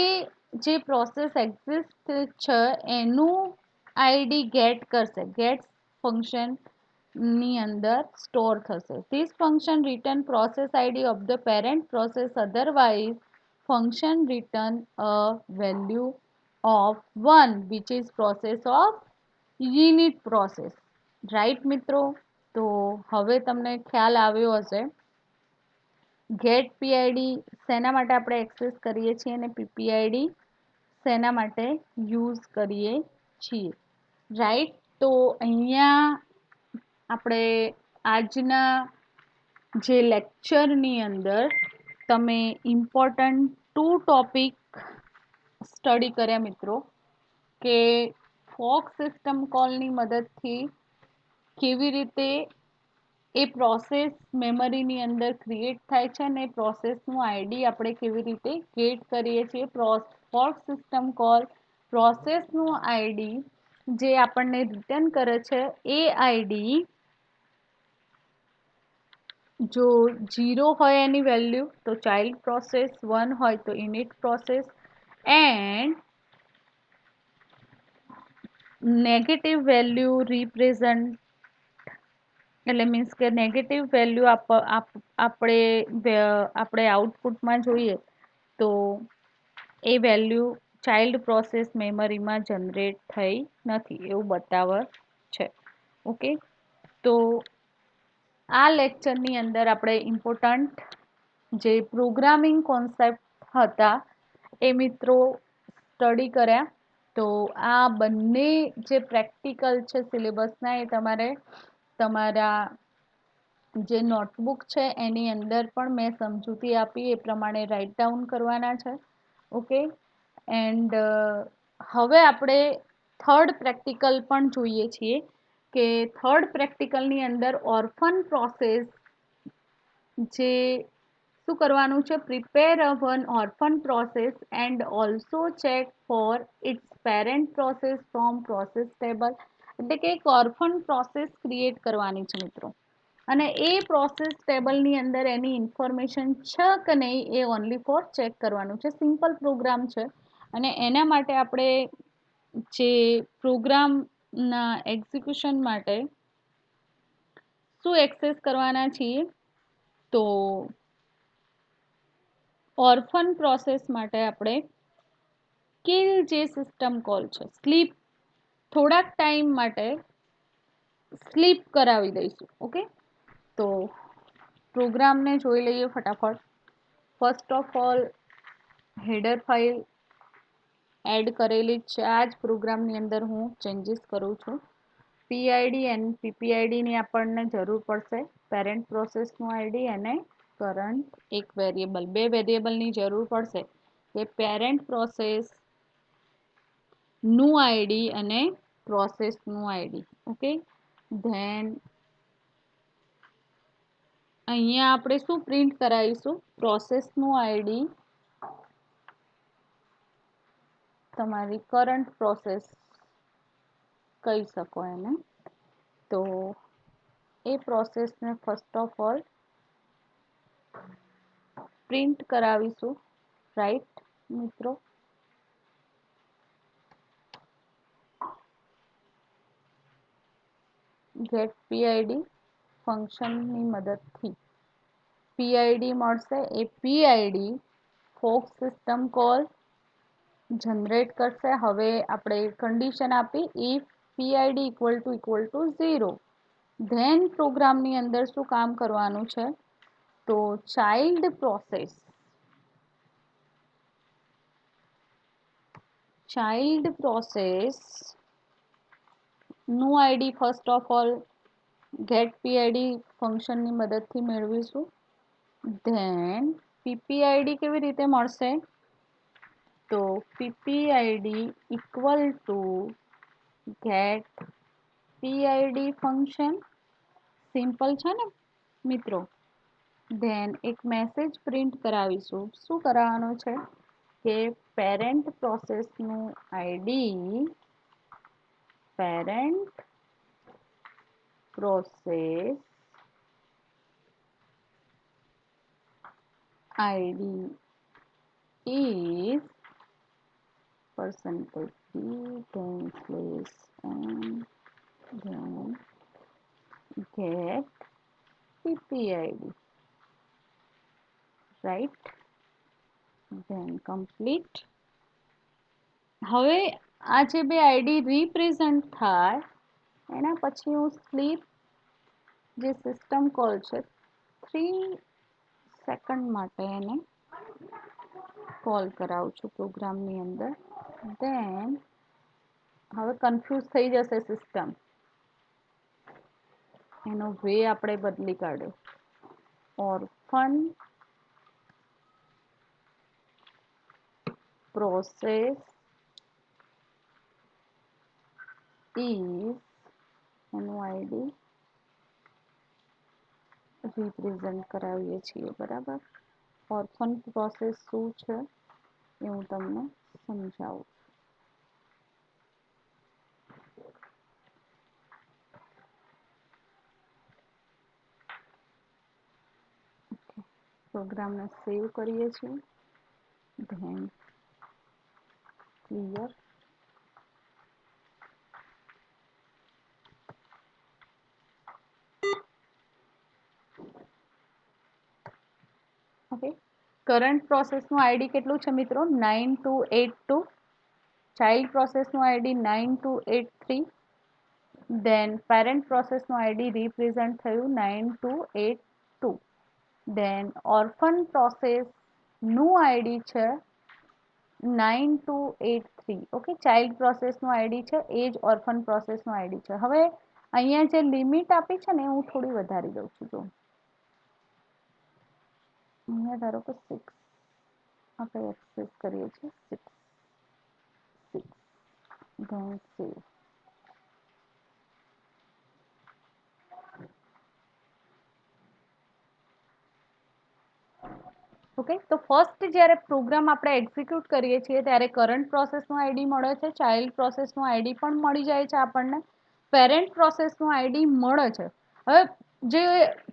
જે પ્રોસેસ એક્ઝિસ્ટ છે એનું આઈડી ગેટ કરશે, ગેટ ફંક્શનની અંદર સ્ટોર થશે. This function return process ID of the parent process, otherwise function return a value of 1 which is process of init process. Right મિત્રો, તો હવે તમને ખ્યાલ આવ્યો હશે ગેટ પીઆઈડી શેના માટે આપણે એક્સેસ કરીએ છીએ અને પીપીઆઈડી શેના માટે યુઝ કરીએ છીએ. રાઈટ, તો અહીંયા આપણે આજના જે લેક્ચરની અંદર તમે ઇમ્પોર્ટન્ટ 2 ટોપિક સ્ટડી કર્યા મિત્રો, કે ફોક સિસ્ટમ કોલની મદદથી કેવી રીતે એ પ્રોસેસ મેમરીની અંદર ક્રિએટ થાય છે અને પ્રોસેસનું આઈડી આપણે કેવી રીતે ગેટ કરીએ છીએ. ફોક સિસ્ટમ કોલ પ્રોસેસનું આઈડી જે આપણને રિટર્ન કરે છે એ આઈડી જો 0 હોય એની વેલ્યુ તો ચાઇલ્ડ પ્રોસેસ, 1 હોય તો init process, and negative value represent, એટલે મીન્સ કે નેગેટિવ વેલ્યુ આપણે આઉટપુટમાં જોઈએ તો એ વેલ્યુ ચાઇલ્ડ પ્રોસેસ મેમરીમાં જનરેટ થઈ નથી એવું બતાવે છે. ઓકે, તો આ લેક્ચરની અંદર આપણે ઇમ્પોર્ટન્ટ જે પ્રોગ્રામિંગ કોન્સેપ્ટ હતા એ મિત્રો સ્ટડી કર્યા. તો આ બંને જે પ્રેક્ટિકલ છે સિલેબસના એ તમારે તમારા જે નોટબુક છે એની અંદર પણ મેં સમજૂતી આપી એ પ્રમાણે રાઇટ ડાઉન કરવાના છે. ઓકે, એન્ડ હવે આપણે થર્ડ પ્રેક્ટિકલ પણ જોઈએ છીએ કે થર્ડ પ્રેક્ટિકલની અંદર ઓર્ફન પ્રોસેસ જે શું કરવાનું છે, prepare a one orphan process and also check for its parent process from process table. એટલે કે એક ઓર્ફન પ્રોસેસ ક્રિએટ કરવાની છે મિત્રો, અને એ પ્રોસેસ ટેબલની અંદર એની ઇન્ફોર્મેશન છે કે નહીં એ ઓનલી ફોર ચેક કરવાનું છે. સિમ્પલ પ્રોગ્રામ છે અને એના માટે આપણે જે પ્રોગ્રામના એક્ઝિક્યુશન માટે શું એક્સેસ કરવાના છીએ, તો ઓર્ફન પ્રોસેસ માટે આપણે કિલ જે સિસ્ટમ કોલ છે, સ્લીપ, થોડાક ટાઈમ માટે સ્લીપ કરાવી દઈશું. ઓકે, તો પ્રોગ્રામને જોઈ લઈએ ફટાફટ. First of all header file add કરેલી છે, આ જ પ્રોગ્રામની અંદર હું ચેન્જીસ કરું છું. પીઆઈડી એન્ડ પીપીઆઈડીની આપણને જરૂર પડશે, પેરેન્ટ પ્રોસેસનું આઈડી અને કરંટ એક વેરિયેબલ, બે વેરિયેબલની જરૂર પડશે કે પેરેન્ટ પ્રોસેસનું આઈડી અને પ્રોસેસનું આઈડી. ઓકે, ધેન અહીંયા આપણે શું પ્રિન્ટ કરાવીશું, પ્રોસેસનું આઈડી, તમારી કરંટ પ્રોસેસ કહી શકો એને. તો એ પ્રોસેસને ફર્સ્ટ ઓફ ઓલ પ્રિન્ટ કરાવીશું, રાઈટ મિત્રો. ગેટ પીઆઈડી ફંક્શનની મદદથી પીઆઈડી મળશે. એ PID fork system call generate કરશે. હવે આપણે કન્ડિશન આપી if PID equal to 0, then પ્રોગ્રામની અંદર શું કામ કરવાનું છે, તો ચાઇલ્ડ પ્રોસેસ નું ID first of all get PID ફંક્શનની મદદથી મેળવીશું. ધેન પીપીઆઈડી કેવી રીતે મળશે, તો PPID equal to gate PID function, simple છે ને મિત્રો. ધેન એક મેસેજ પ્રિન્ટ કરાવીશું. શું કરાવવાનું છે કે પેરેન્ટ પ્રોસેસનું ID, parent process ID is percentage d then slash n then get ppid, right, then complete. હવે આ જે બે આઈડી રિપ્રેઝન્ટ થાય એના પછી હું સ્લીપ જે સિસ્ટમ કોલ છે 3 સેકન્ડ માટે એને કોલ કરાવું છું પ્રોગ્રામની અંદર. ધેન હવે કન્ફ્યુઝ થઈ જશે સિસ્ટમ, એનો વે આપણે બદલી કાઢ્યો. ઓર્ફન પ્રોસેસ ઇઝ, એનું આઈડી રિપ્રેઝન્ટ કરાવીએ છીએ, બરાબર. ઓર્ફન પ્રોસેસ શું છે એ હું તમને સમજાવું. પ્રોગ્રામને સેવ કરીએ છીએ. Then clear. ઓકે, કરંટ પ્રોસેસનું આઈડી કેટલું છે મિત્રો, 9282. ચાઇલ્ડ પ્રોસેસનું આઈડી 9283. ધેન પેરેન્ટ પ્રોસેસનું આઈડી રિપ્રેઝન્ટ થયું 9282. ધેન ઓર્ફન પ્રોસેસનું આઈડી છે 9283. ઓકે, ચાઇલ્ડ પ્રોસેસનું આઈડી છે એ જ ઓર્ફન પ્રોસેસનું આઈડી છે. હવે અહીંયા જે લિમિટ આપી છે ને હું થોડી વધારી દઉં છું. જો અહીંયા ધારો કે 6 આપણે એક્સેસ કરીએ છીએ, 6 then save. ઓકે, તો ફર્સ્ટ જ્યારે પ્રોગ્રામ આપણે એક્ઝિક્યુટ કરીએ છીએ ત્યારે કરંટ પ્રોસેસનું આઈડી મળે છે, ચાઇલ્ડ પ્રોસેસનું આઈડી પણ મળી જાય છે આપણને, પેરેન્ટ પ્રોસેસનું આઈડી મળે છે. હવે જે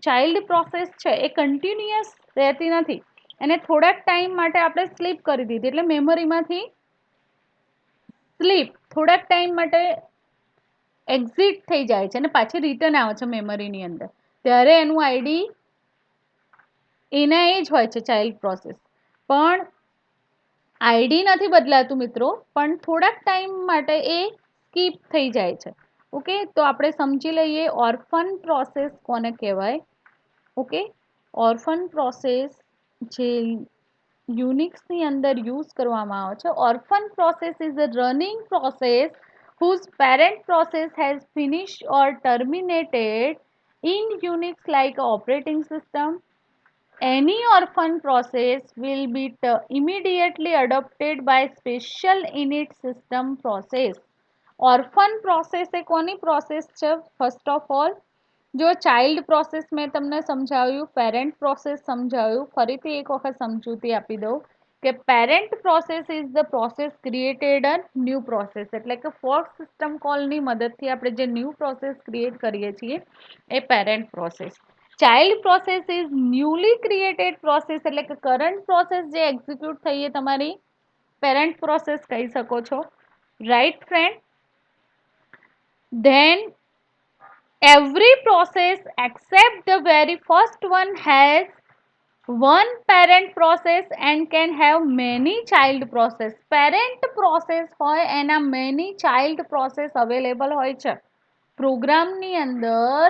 ચાઇલ્ડ પ્રોસેસ છે એ કન્ટિન્યુઅસ રહેતી નથી, એને થોડાક ટાઈમ માટે આપણે સ્લીપ કરી દીધી, એટલે મેમરીમાંથી સ્લીપ થોડાક ટાઈમ માટે એક્ઝિટ થઈ જાય છે અને પાછી રિટર્ન આવે છે મેમરીની અંદર, ત્યારે એનું આઈડી એના એ જ હોય છે ચાઇલ્ડ પ્રોસેસ. પણ આઈડી નથી બદલાતું મિત્રો, પણ થોડાક ટાઈમ માટે એ સ્કીપ થઈ જાય છે. ઓકે, તો આપણે સમજી લઈએ ઓર્ફન પ્રોસેસ કોને કહેવાય. ઓકે, ઓર્ફન પ્રોસેસ જે યુનિક્સની અંદર યુઝ કરવામાં આવે છે. Orphan process is a running process whose parent process has finished or terminated in Unix like operating system. Any orphan process will be immediately adopted by special init system process. Orphan process એ કોની પ્રોસેસ છે? ફર્સ્ટ ઓફ ઓલ, જો ચાઇલ્ડ પ્રોસેસ મેં તમને સમજાવ્યું, પેરેન્ટ પ્રોસેસ સમજાવ્યું, ફરીથી એક વખત સમજૂતી આપી દઉં કે parent process is the process created a new process, એટલે કે ફોર્ક સિસ્ટમ કોલની મદદથી આપણે જે ન્યૂ પ્રોસેસ ક્રિએટ કરીએ છીએ એ parent process. Child process is newly created process, એટલે કે કરંટ પ્રોસેસ જે એક્ઝિક્યુટ થઈ એ તમારી પેરેન્ટ પ્રોસેસ કહી શકો છો. Right friend? Then every process except the very first one has one parent process and can have many child process. Parent process હોય એના many child process available હોય છે. પ્રોગ્રામની અંદર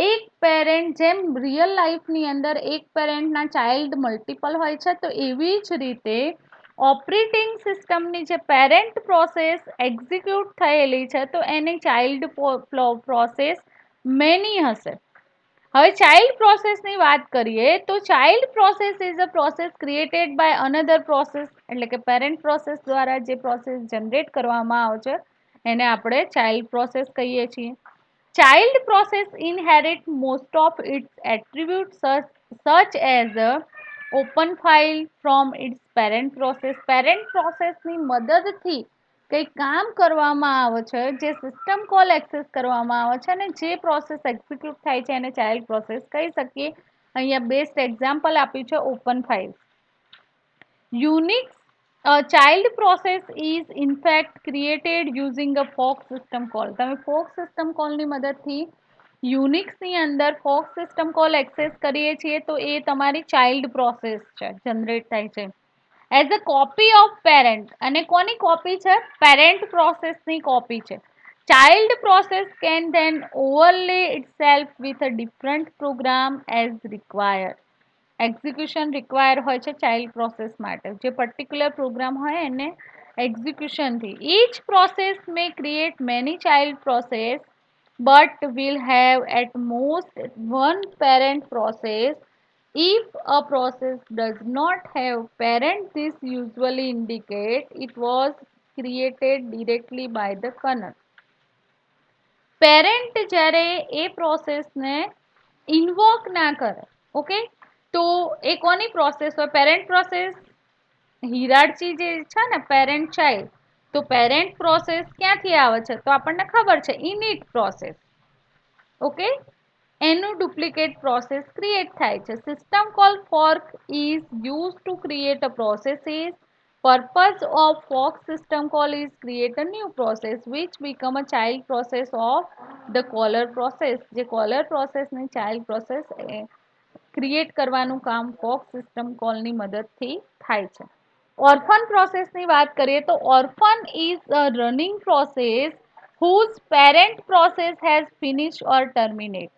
એક પેરેન્ટ, જેમ રિયલ લાઈફની અંદર એક પેરેન્ટના ચાઇલ્ડ મલ્ટિપલ હોય છે, તો એવી જ રીતે ઓપરેટિંગ સિસ્ટમની જે પેરેન્ટ પ્રોસેસ એક્ઝિક્યુટ થયેલી છે તો એની ચાઇલ્ડ પ્રોસેસ મેની હશે. હવે ચાઇલ્ડ પ્રોસેસની વાત કરીએ તો child process is a process created by another process, એટલે કે પેરેન્ટ પ્રોસેસ દ્વારા જે પ્રોસેસ જનરેટ કરવામાં આવે છે એને આપણે ચાઇલ્ડ પ્રોસેસ કહીએ છીએ. Child process inherit most of its attributes such as open file from its parent process. Parent પ્રોસેસની મદદથી કંઈ કામ કરવામાં આવે છે, જે સિસ્ટમ કોલ એક્સેસ કરવામાં આવે છે અને જે પ્રોસેસ એક્ઝિક્યુટ થાય છે એને ચાઇલ્ડ પ્રોસેસ કહી શકીએ. અહીંયા બેસ્ટ એક્ઝામ્પલ આપ્યું છે open file. Unix child process is in fact created using a fork system call. તમે fork system call ની મદદથી યુનિક્સની અંદર fork system call એક્સેસ કરીએ છીએ તો એ તમારી ચાઇલ્ડ પ્રોસેસ છે, જનરેટ થાય છે. As a copy of parent, અને કોની કોપી છે? પેરેન્ટ પ્રોસેસની કોપી છે. Child process can then overlay itself with a different program as required. Execution require હોય છે ચાઇલ્ડ પ્રોસેસ માટે, જે પર્ટિક્યુલર પ્રોગ્રામ હોય એને એક્ઝિક્યુશનથી. Each process may create many child process but will have at most one parent process. If a process does not have parent, this usually indicates it was created directly by the kernel. Parent જ્યારે એ પ્રોસેસને ઇન્વોક ના કરે, ઓકે, તો એ કોની પ્રોસેસ હોય? Parent process. હિરાર્ચી જે છે ને પેરેન્ટ ચાઇલ્ડ, તો પેરેન્ટ પ્રોસેસ ક્યાંથી આવે છે? તો આપણને ખબર છે ઇનિટ પ્રોસેસ. ઓકે, એનું ડુપ્લિકેટ પ્રોસેસ ક્રિએટ થાય છે. System call fork is use to create a processes. Purpose of fork system call is create a new process which become a child process of the caller process. જે caller process ની child process ક્રિએટ કરવાનું કામ fork system call ની મદદથી થાય છે. ઓર્ફન પ્રોસેસની વાત કરીએ તો orphan is a running process whose parent process has finished or terminated.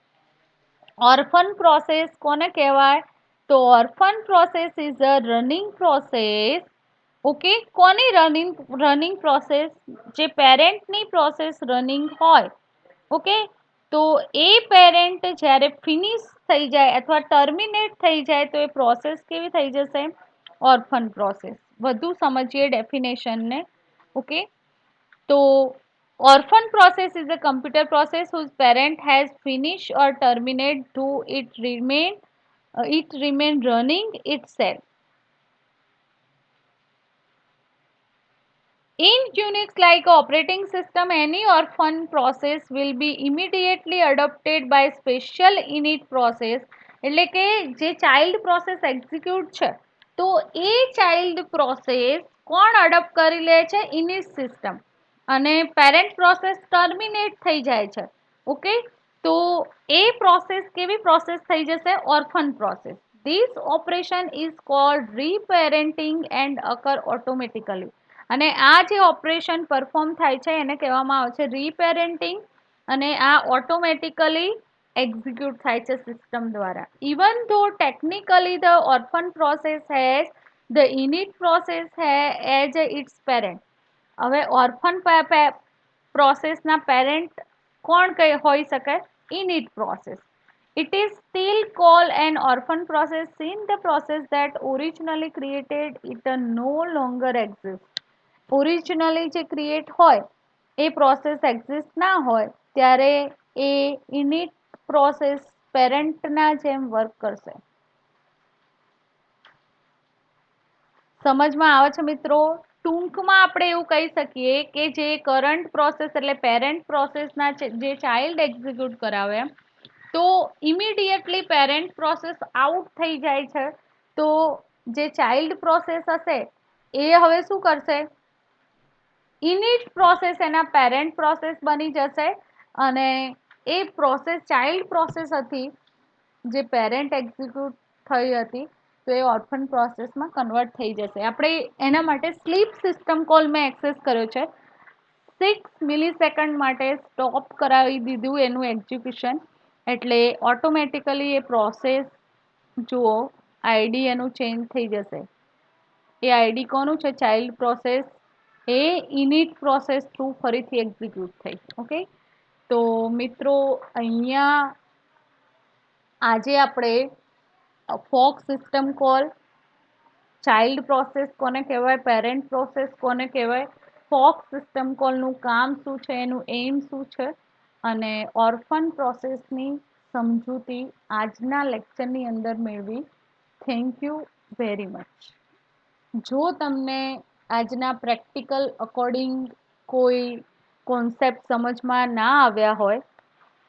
Orphan process કોને કહેવાય? તો orphan process is a running process. Okay, કોની રનિંગ પ્રોસેસ? જે પેરેન્ટની પ્રોસેસ રનિંગ હોય. ઓકે, તો એ પેરેન્ટ જ્યારે ફિનિશ થઈ જાય અથવા ટર્મિનેટ થઈ જાય તો એ પ્રોસેસ કેવી થઈ જશે? Orphan process. વધુ સમજીએ ડેફિનેશનને. ઓકે, તો orphan process is a computer process whose parent has finished or terminated to it remain running itself. In Unix like operating system, any orphan process will be immediately adopted by special init process. એટલે કે જે ચાઇલ્ડ પ્રોસેસ એક્ઝિક્યુટ છે તો એ ચાઇલ્ડ પ્રોસેસ કોણ અડોપ્ટ કરી લે છે? Init system. અને પેરેન્ટ પ્રોસેસ ટર્મિનેટ થઈ જાય છે. ઓકે, તો એ પ્રોસેસ કેવી પ્રોસેસ થઈ જશે? Orphan process. This operation is called reparenting and occur automatically. અને આ જે ઓપરેશન પરફોર્મ થાય છે એને કહેવામાં આવે છે રીપેરેન્ટિંગ, અને આ ઓટોમેટિકલી એક્ઝિક્યુટ થાય છે સિસ્ટમ દ્વારા. ઇવન ધો technically the orphan process has the init process as its parent. હવે ઓર્ફન પ્રોસેસના પેરેન્ટ કોણ હોઈ શકે? Init process. It is still called an orphan process since the process that originally created it no longer exists. Originally જે ક્રિએટ હોય એ પ્રોસેસ એક્ઝિસ્ટ ના હોય ત્યારે એ ઇનિટ પ્રોસેસ પેરેન્ટના જેમ વર્ક કરશે. સમજમાં આવે છે મિત્રો? ટૂંકમાં આપણે એવું કહી શકીએ કે જે કરંટ પ્રોસેસ એટલે પેરેન્ટ પ્રોસેસના જે ચાઇલ્ડ એક્ઝિક્યુટ કરાવે તો ઇમિડિયેટલી પેરેન્ટ પ્રોસેસ આઉટ થઈ જાય છે. તો જે ચાઇલ્ડ પ્રોસેસ હશે એ હવે શું કરશે? ઇનિટ પ્રોસેસ એના પેરેન્ટ પ્રોસેસ બની જશે, અને એ પ્રોસેસ ચાઇલ્ડ પ્રોસેસ હતી જે પેરેન્ટ એક્ઝિક્યુટ થઈ હતી તો એ ઓર્ફન પ્રોસેસમાં કન્વર્ટ થઈ જશે. આપણે એના માટે સ્લીપ સિસ્ટમ કોલ મેં એક્સેસ કર્યો છે. 6 મિલીસેકન્ડ માટે સ્ટોપ કરાવી દીધું એનું એક્ઝિક્યુશન, એટલે ઓટોમેટિકલી એ પ્રોસેસ જુઓ આઈડી એનું ચેન્જ થઈ જશે. એ આઈડી કોનું છે? Child process. એ ઇનિટ પ્રોસેસ થ્રુ ફરીથી એક્ઝિક્યુટ થઈ. ઓકે, તો મિત્રો અહીંયા આજે આપણે fork system call, child process કોને કહેવાય, પેરેન્ટ પ્રોસેસ કોને કહેવાય, ફોક સિસ્ટમ કોલનું કામ શું છે, એનું એમ શું છે, અને ઓર્ફન પ્રોસેસની સમજૂતી આજના લેક્ચરની અંદર મેળવી. Thank you very much. જો તમને આજના પ્રેક્ટિકલ અકોર્ડિંગ કોઈ કોન્સેપ્ટ સમજમાં ના આવ્યા હોય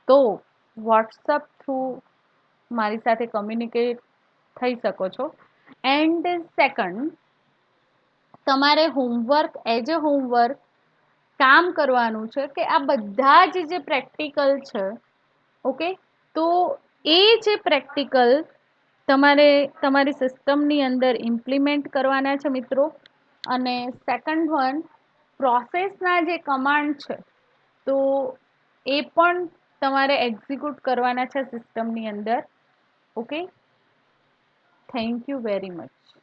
તો વોટ્સઅપ થ્રુ મારી સાથે કમ્યુનિકેટ થઈ શકો છો. એન્ડ સેકન્ડ, તમારે હોમવર્ક એઝ અ હોમવર્ક કામ કરવાનું છે કે આ બધા જ જે પ્રેક્ટિકલ છે, ઓકે, તો એ જે પ્રેક્ટિકલ તમારે તમારી સિસ્ટમની અંદર ઇમ્પ્લિમેન્ટ કરવાના છે મિત્રો. અને સેકન્ડ વન, પ્રોસેસના જે કમાન્ડ છે તો એ પણ તમારે એક્ઝિક્યુટ કરવાના છે સિસ્ટમની અંદર. Okay, thank you very much.